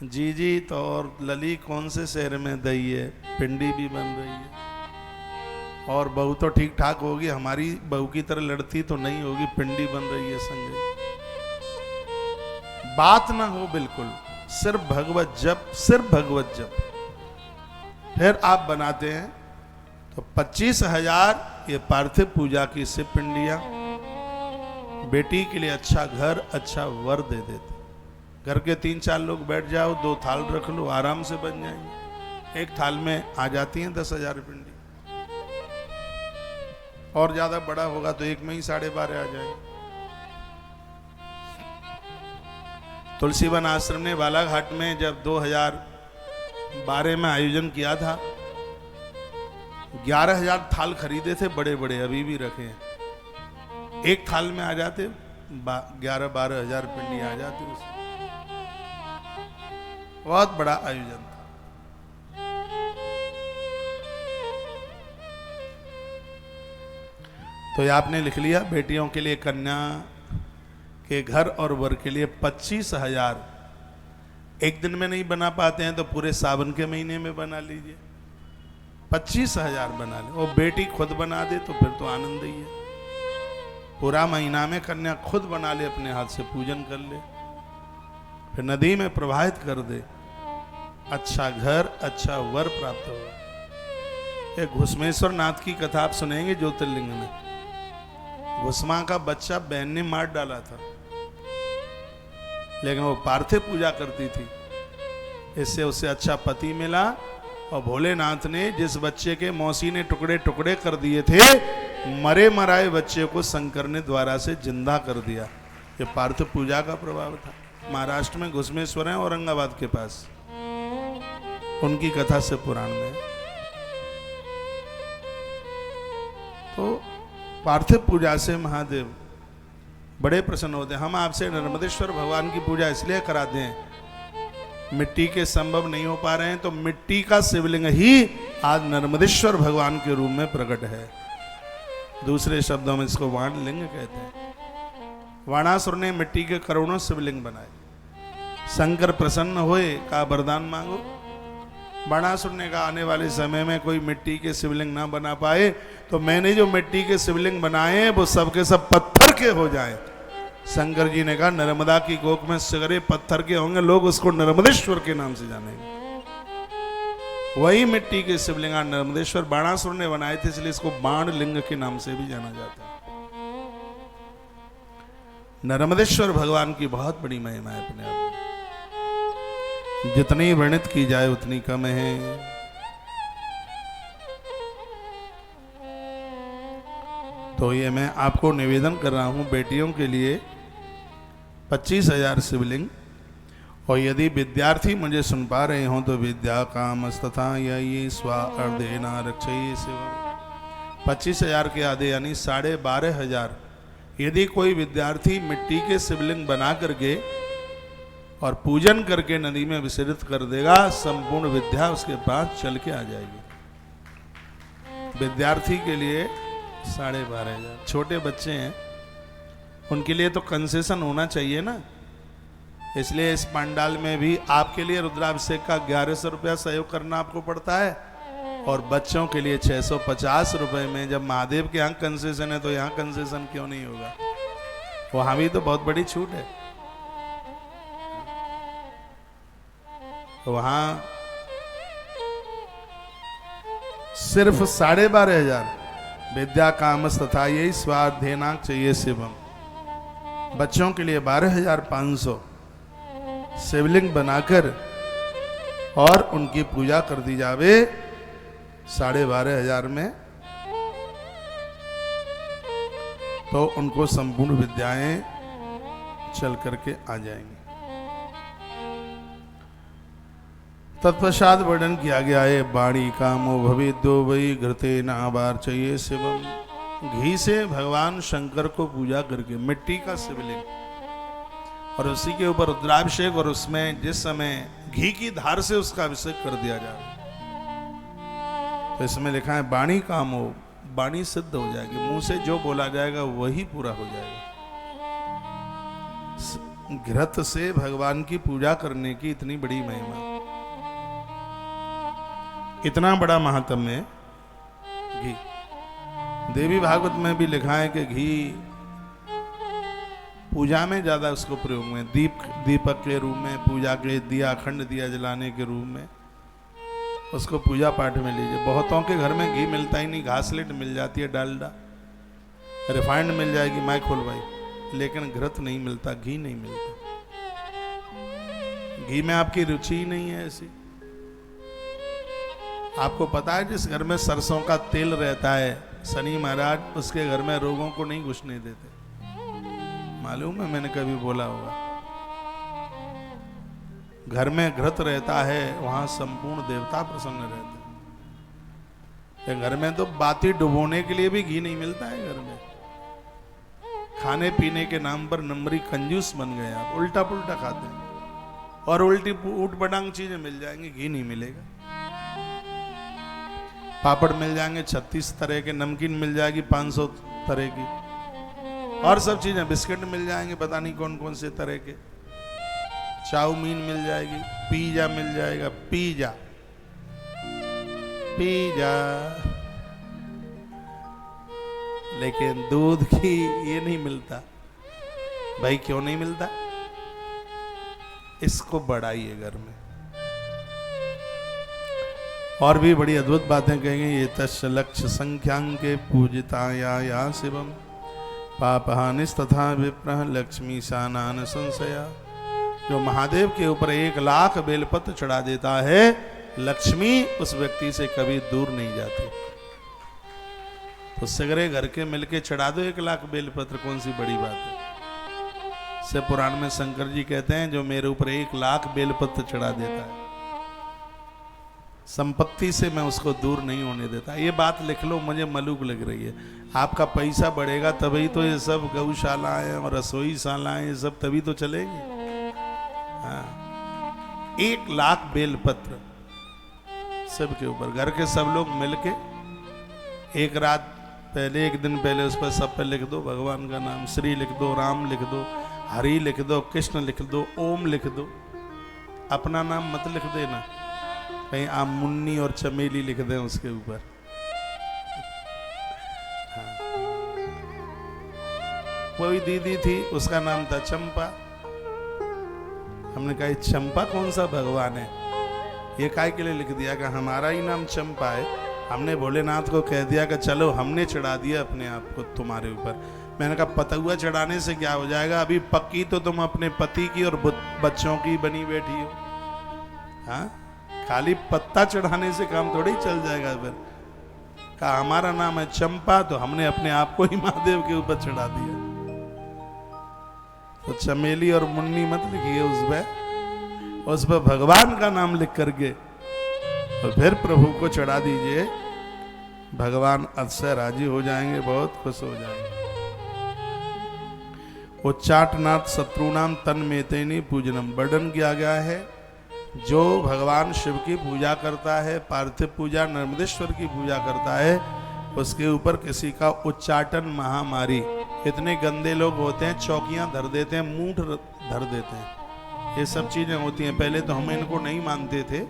जी जी तो और लली कौन से शहर में दही है, पिंडी भी बन रही है, और बहू तो ठीक ठाक होगी, हमारी बहू की तरह लड़ती तो नहीं होगी, पिंडी बन रही है संग। बात ना हो बिल्कुल, सिर्फ भगवत जप, सिर्फ भगवत जप। फिर आप बनाते हैं तो 25,000 ये पार्थिव पूजा की शिव पिंडियां बेटी के लिए अच्छा घर, अच्छा वर दे देते। घर के 3-4 लोग बैठ जाओ, 2 थाल रख लो, आराम से बन जाएंगे। एक थाल में आ जाती हैं 10,000 पिंडी, और ज्यादा बड़ा होगा तो एक में ही 12.5 आ जाएंगे। तुलसीवन आश्रम ने बालाघाट में जब 2012 में आयोजन किया था, 11,000 थाल खरीदे थे, बड़े बड़े, अभी भी रखे हैं। एक थाल में आ जाते 11-12 हजार पिंडी आ जाती उसमें। बहुत बड़ा आयोजन था। तो ये आपने लिख लिया, बेटियों के लिए कन्या के घर और वर के लिए 25,000 एक दिन में नहीं बना पाते हैं तो पूरे सावन के महीने में बना लीजिए, 25,000 बना ले। और बेटी खुद बना दे तो फिर तो आनंद ही है। पूरा महीना में कन्या खुद बना ले, अपने हाथ से पूजन कर ले, फिर नदी में प्रवाहित कर दे, अच्छा घर, अच्छा वर प्राप्त होगा। एक घुसमेश्वर नाथ की कथा आप सुनेंगे ज्योतिर्लिंग में। घुसमा का बच्चा बहन ने मार डाला था, लेकिन वो पार्थिव पूजा करती थी, इससे उसे अच्छा पति मिला। और भोलेनाथ ने जिस बच्चे के मौसी ने टुकड़े टुकड़े कर दिए थे, मरे मराए बच्चे को शंकर ने द्वारा से जिंदा कर दिया। ये पार्थिव पूजा का प्रभाव था। महाराष्ट्र में घुसमेश्वर है, औरंगाबाद के पास, उनकी कथा से पुराण में। तो पार्थिव पूजा से महादेव बड़े प्रसन्न होते हैं। हम आपसे नर्मदेश्वर भगवान की पूजा इसलिए कराते हैं, मिट्टी के संभव नहीं हो पा रहे हैं तो मिट्टी का शिवलिंग ही आज नर्मदेश्वर भगवान के रूप में प्रकट है। दूसरे शब्दों में इसको वाण लिंग कहते हैं। वाणासुर ने मिट्टी के करोड़ों शिवलिंग बनाए, शंकर प्रसन्न हुए, का वरदान मांगो। बाणासुर ने कहा आने वाले समय में कोई मिट्टी के शिवलिंग ना बना पाए तो मैंने जो मिट्टी के शिवलिंग बनाए हैं वो सब के सब पत्थर के हो जाएं। शंकर जी ने कहा नर्मदा की गोक में सगरे पत्थर के होंगे, लोग उसको नर्मदेश्वर के नाम से जानेंगे। वही मिट्टी के शिवलिंग नर्मदेश्वर बाणासुर ने बनाए थे, इसलिए इसको बाण लिंग के नाम से भी जाना जाता है। नर्मदेश्वर भगवान की बहुत बड़ी महिमा है अपने आप में, जितनी वर्णित की जाए उतनी कम है। तो ये मैं आपको निवेदन कर रहा हूं, बेटियों के लिए 25,000 शिवलिंग और यदि विद्यार्थी मुझे सुन पा रहे हों तो विद्या काम तथा ये स्वा अर्धेना रक्षये सेवा 25,000 के आधे यानी 12,500 यदि कोई विद्यार्थी मिट्टी के शिवलिंग बना करके और पूजन करके नदी में विसर्जित कर देगा, संपूर्ण विद्या उसके पास चल के आ जाएगी। विद्यार्थी के लिए 12,500, छोटे बच्चे हैं उनके लिए तो कंसेशन होना चाहिए ना। इसलिए इस पंडाल में भी आपके लिए रुद्राभिषेक का 1100 रुपया सहयोग करना आपको पड़ता है और बच्चों के लिए 650 रुपये में। जब महादेव के यहाँ कंसेशन है तो यहाँ कंसेशन क्यों नहीं होगा? वहां भी तो बहुत बड़ी छूट है। तो वहां सिर्फ 12,500 विद्या कामस तथा यही स्वाध्ययनाक चाहिए शिवम। बच्चों के लिए 12,500 शिवलिंग बनाकर और उनकी पूजा कर दी जावे 12,500 में, तो उनको संपूर्ण विद्याएं चल करके आ जाएंगी। तत्पश्चात वर्णन किया गया है बाणी कामो भवेद्यो वही घृते नाबार चाहिए शिवम। घी से भगवान शंकर को पूजा करके मिट्टी का शिवलिंग और उसी के ऊपर रुद्राभिषेक और उसमें जिस समय घी की धार से उसका अभिषेक कर दिया जाए तो इसमें लिखा है बाणी काम हो, बाणी सिद्ध हो जाएगी। मुंह से जो बोला जाएगा वही पूरा हो जाएगा। घृत से भगवान की पूजा करने की इतनी बड़ी महिमा, इतना बड़ा महात्म्य है घी। देवी भागवत में भी लिखा है कि घी पूजा में ज्यादा उसको प्रयोग में, दीपक के रूप में, पूजा के दिया अखंड दिया जलाने के रूप में उसको पूजा पाठ में लीजिए। बहुतों के घर में घी मिलता ही नहीं, घासलेट मिल जाती है, डालडा रिफाइंड मिल जाएगी, मैं खोल भाई, लेकिन घृत नहीं मिलता, घी नहीं मिलता। घी में आपकी रुचि ही नहीं है ऐसी। आपको पता है जिस घर में सरसों का तेल रहता है शनि महाराज उसके घर में रोगों को नहीं घुसने देते, मालूम है? मैंने कभी बोला होगा। घर में घृत रहता है वहां संपूर्ण देवता प्रसन्न रहते हैं। घर में तो बाती डुबोने के लिए भी घी नहीं मिलता है। घर में खाने पीने के नाम पर नंबरी कंजूस बन गए आप, उल्टा पुल्टा खाते हैं और उल्टी ऊट पटांग चीजें मिल जाएंगी, घी नहीं मिलेगा। पापड़ मिल जाएंगे 36 तरह के, नमकीन मिल जाएगी 500 तरह की और सब चीजें, बिस्किट मिल जाएंगे पता नहीं कौन कौन से तरह के, चाउमीन मिल जाएगी, पिज्जा मिल जाएगा, पिज्जा पिज्जा, लेकिन दूध की ये नहीं मिलता। भाई क्यों नहीं मिलता? इसको बढ़ाइए घर में। और भी बड़ी अद्भुत बातें कहेंगे। ये तस् लक्ष्य संख्यांके पूजिताया या शिवम पापहानिस तथा विप्रह लक्ष्मी शानान संशया। जो महादेव के ऊपर 1,00,000 बेलपत्र चढ़ा देता है, लक्ष्मी उस व्यक्ति से कभी दूर नहीं जाती। तो सगरे घर के मिलके चढ़ा दो 1,00,000 बेलपत्र, कौन सी बड़ी बात है? से पुराण में शंकर जी कहते हैं जो मेरे ऊपर 1,00,000 बेलपत्र चढ़ा देता है, संपत्ति से मैं उसको दूर नहीं होने देता। ये बात लिख लो, मुझे मलूक लग रही है। आपका पैसा बढ़ेगा तभी तो ये सब गौशालाएं और रसोईशालाएं ये सब तभी तो चलेगी। हाँ, 1,00,000 बेलपत्र सबके ऊपर, घर के सब लोग मिलके एक रात पहले, एक दिन पहले उस पर सब पे लिख दो भगवान का नाम। श्री लिख दो, राम लिख दो, हरि लिख दो, कृष्ण लिख दो, ओम लिख दो। अपना नाम मत लिख देना, कहीं आप मुन्नी और चमेली लिख दें उसके ऊपर। हाँ। कोई दीदी थी उसका नाम था चंपा। हमने कहा चंपा कौन सा भगवान है? ये काय के लिए लिख दिया कि हमारा ही नाम चंपा है। हमने भोलेनाथ को कह दिया कि चलो हमने चढ़ा दिया अपने आप को तुम्हारे ऊपर। मैंने कहा पतुआ चढ़ाने से क्या हो जाएगा? अभी पक्की तो तुम अपने पति की और बच्चों की बनी बैठी हो। हाँ, खाली पत्ता चढ़ाने से काम थोड़ी चल जाएगा। फिर कहा हमारा नाम है चंपा, तो हमने अपने आप को ही महादेव के ऊपर चढ़ा दिया। तो चमेली और मुन्नी मत लिखिए उसमें, उस पर भगवान का नाम लिख करके और फिर प्रभु को चढ़ा दीजिए, भगवान अतिशय राजी हो जाएंगे, बहुत खुश हो जाएंगे। उच्चाटनाथ शत्रुनाम तन्मेतेनी पूजनम, वर्णन किया गया है जो भगवान शिव की पूजा करता है, पार्थिव पूजा नर्मदेश्वर की पूजा करता है, उसके ऊपर किसी का उच्चाटन महामारी, इतने गंदे लोग होते हैं चौकियां धर देते हैं, मूठ धर देते हैं, ये सब चीजें होती हैं। पहले तो हम इनको नहीं मानते थे,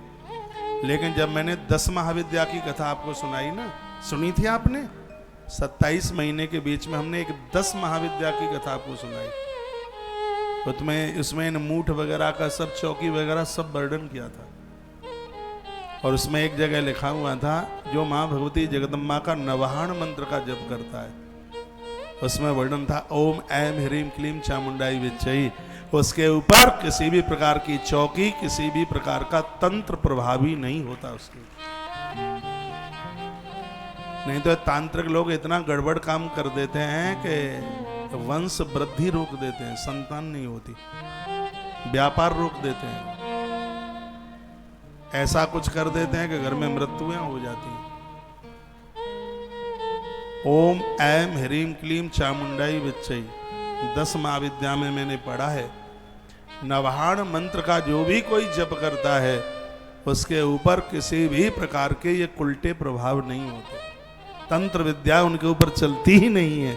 लेकिन जब मैंने 10 महाविद्या की कथा आपको सुनाई ना, सुनी थी आपने, 27 महीने के बीच में हमने एक 10 महाविद्या की कथा आपको सुनाई, उसमें इन मूठ वगैरह का सब, चौकी वगैरह सब वर्णन किया था। और उसमें एक जगह लिखा हुआ था जो माँ भगवती जगदम्बा का नवाहन मंत्र का जप करता है, उसमें वर्णन था ओम ऐम ह्रीम क्लीम चामुंडाई विच्चई, उसके ऊपर किसी भी प्रकार की चौकी, किसी भी प्रकार का तंत्र प्रभावी नहीं होता उसके। नहीं तो तांत्रिक लोग इतना गड़बड़ काम कर देते हैं कि वंश वृद्धि रोक देते हैं, संतान नहीं होती, व्यापार रोक देते हैं, ऐसा कुछ कर देते हैं कि घर में मृत्युएं हो जाती हैं। ओम ऐम ह्रीम क्लीम चामुंडाई विच्चई 10 महाविद्या में मैंने पढ़ा है, नवाहन मंत्र का जो भी कोई जप करता है उसके ऊपर किसी भी प्रकार के ये उल्टे प्रभाव नहीं होते, तंत्र विद्या उनके ऊपर चलती ही नहीं है,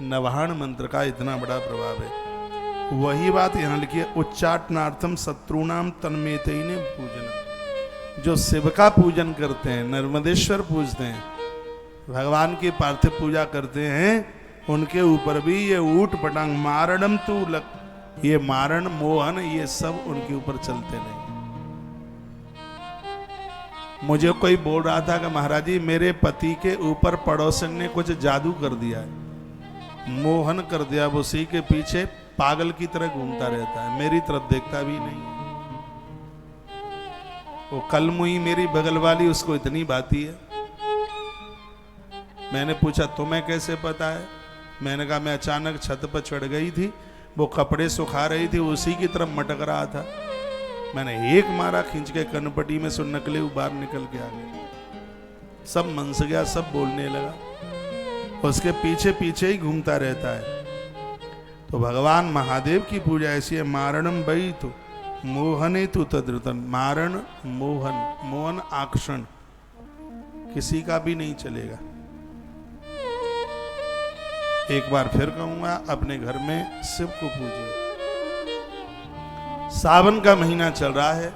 नवाहन मंत्र का इतना बड़ा प्रभाव है। वही बात यहाँ लिखी है, उच्चाटनार्थम शत्रुनाम तन्मेतेने पूजनम, जो शिव का पूजन करते हैं, नर्मदेश्वर पूजते हैं, भगवान की पार्थिव पूजा करते हैं, उनके ऊपर भी ये ऊट पटांग मारणम तू लक, ये मारण मोहन ये सब उनके ऊपर चलते नहीं। मुझे कोई बोल रहा था कि महाराज जी मेरे पति के ऊपर पड़ोसन ने कुछ जादू कर दिया है, मोहन कर दिया, वो उसी के पीछे पागल की तरह घूमता रहता है, मेरी तरफ देखता भी नहीं है। वो कल मुई मेरी बगल वाली, उसको इतनी बाती है। मैंने पूछा तुम्हें कैसे पता है? मैंने कहा मैं अचानक छत पर चढ़ गई थी, वो कपड़े सुखा रही थी, उसी की तरफ मटक रहा था, मैंने एक मारा खींच के कनपटी में, सो नकले बाहर निकल के आ गए, सब मन से गया, सब बोलने लगा, उसके पीछे पीछे ही घूमता रहता है। तो भगवान महादेव की पूजा ऐसी है, मारणम बई तो मोहने तू तद्रुतन, मारण मोहन, मोहन आकर्षण किसी का भी नहीं चलेगा। एक बार फिर कहूंगा, अपने घर में शिव को पूजिए। सावन का महीना चल रहा है,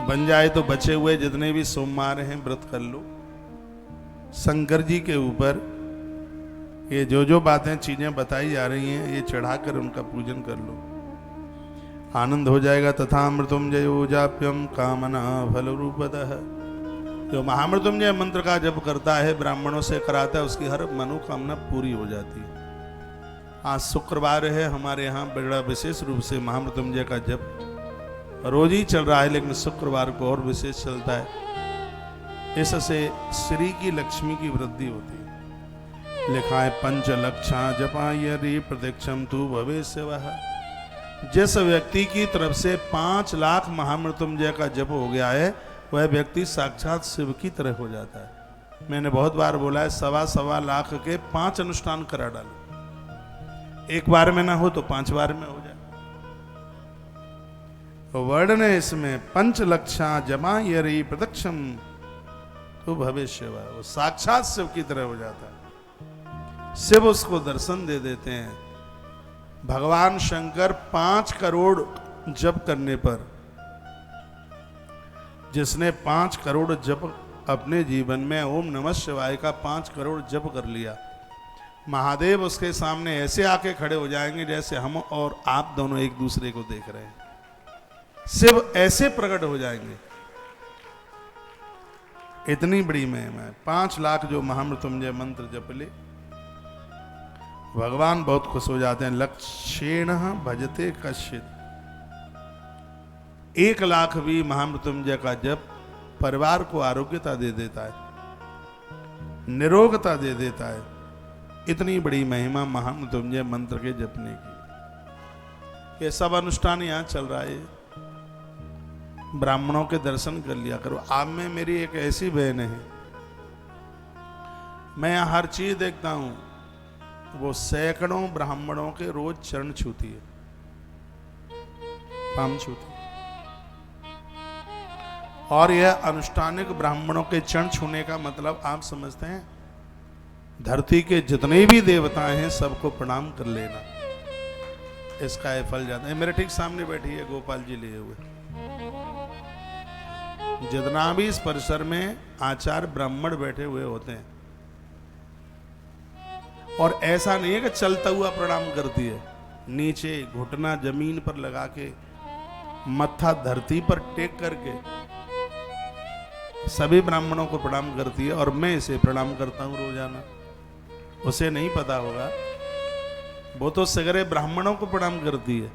बन जाए तो बचे हुए जितने भी सोमवार हैं व्रत कर लो। शंकर जी के ऊपर ये जो बातें चीजें बताई जा रही हैं, ये चढ़ाकर उनका पूजन कर लो, आनंद हो जाएगा। तथा मृत्युंजयो जाप्यम कामना फल रूपतः, जो महामृत्युंजय मंत्र का जप करता है, ब्राह्मणों से कराता है, उसकी हर मनोकामना पूरी हो जाती है। आज शुक्रवार है, हमारे यहाँ बड़ा विशेष रूप से महामृत्युंजय का जप रोज ही चल रहा है, लेकिन शुक्रवार को और विशेष चलता है। इससे श्री की लक्ष्मी की वृद्धि होती है। लिखा है पंच लक्षा जपा यदि प्रत्यक्षम तू भविष्य वह, जिस व्यक्ति की तरफ से 5 लाख महामृत्युंजय का जप हो गया है, वह व्यक्ति साक्षात शिव की तरह हो जाता है। मैंने बहुत बार बोला है, 1.25 लाख के 5 अनुष्ठान करा डालो, एक बार में ना हो तो 5 बार में हो जाए। तो वर्णन है इसमें, पंच लक्षा जमा यरी प्रदक्षम तो भविष्य, वो साक्षात शिव की तरह हो जाता है। शिव उसको दर्शन दे देते हैं। भगवान शंकर 5 करोड़ जप करने पर, जिसने 5 करोड़ जप अपने जीवन में ओम नमः शिवाय का 5 करोड़ जप कर लिया, महादेव उसके सामने ऐसे आके खड़े हो जाएंगे जैसे हम और आप दोनों एक दूसरे को देख रहे हैं। शिव ऐसे प्रकट हो जाएंगे, इतनी बड़ी महिमा है। 5 लाख जो महामृत्युंजय मंत्र जप ले, भगवान बहुत खुश हो जाते हैं। लक्षेण भजते कश्चित, 1 लाख भी महामृत्युंजय का जप परिवार को आरोग्यता दे देता है, निरोगता दे देता है। इतनी बड़ी महिमा महामृत्युंजय मंत्र के जपने की। ये सब अनुष्ठान यहाँ चल रहा है। ब्राह्मणों के दर्शन कर लिया करो। आप में मेरी एक ऐसी बहन है, मैं यहाँ हर चीज देखता हूं, वो सैकड़ों ब्राह्मणों के रोज चरण छूती है, पाम छूती है। और यह अनुष्ठानिक ब्राह्मणों के चरण छूने का मतलब आप समझते हैं, धरती के जितने भी देवता हैं सबको प्रणाम कर लेना, इसका ये फल जाता है। मेरे ठीक सामने बैठी है गोपाल जी लिए हुए। जितना भी इस परिसर में आचार्य ब्राह्मण बैठे हुए होते हैं, और ऐसा नहीं है कि चलता हुआ प्रणाम करती है, नीचे घुटना जमीन पर लगा के, मत्था धरती पर टेक करके सभी ब्राह्मणों को प्रणाम करती है। और मैं इसे प्रणाम करता हूं रोजाना। उसे नहीं पता होगा, वो तो सगरे ब्राह्मणों को प्रणाम करती है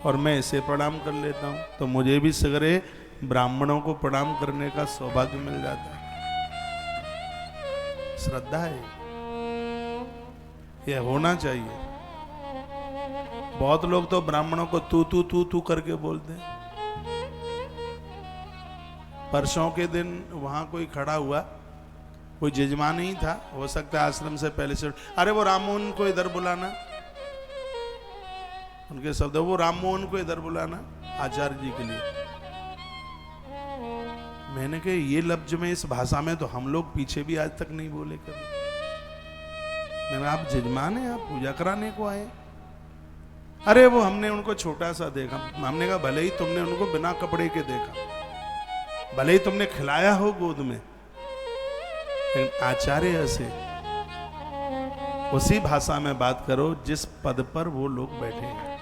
और मैं इसे प्रणाम कर लेता हूं, तो मुझे भी सगरे ब्राह्मणों को प्रणाम करने का सौभाग्य मिल जाता है। श्रद्धा है, यह होना चाहिए। बहुत लोग तो ब्राह्मणों को तू तू तू तू करके बोलते हैं। परसों के दिन वहां कोई खड़ा हुआ, कोई जजमान ही था, हो सकता है आश्रम से पहले से, अरे वो राममोहन को इधर बुलाना, उनके शब्द, वो राममोहन को इधर बुलाना आचार्य जी के लिए। मैंने कहा ये लफ्ज में इस भाषा में तो हम लोग पीछे भी आज तक नहीं बोले कभी। मैंने, आप जजमान हैं, आप पूजा कराने को आए? अरे वो हमने उनको छोटा सा देखा। हमने कहा भले ही तुमने उनको बिना कपड़े के देखा, भले ही तुमने खिलाया हो गोद में, लेकिन आचार्य से उसी भाषा में बात करो जिस पद पर वो लोग बैठे हैं।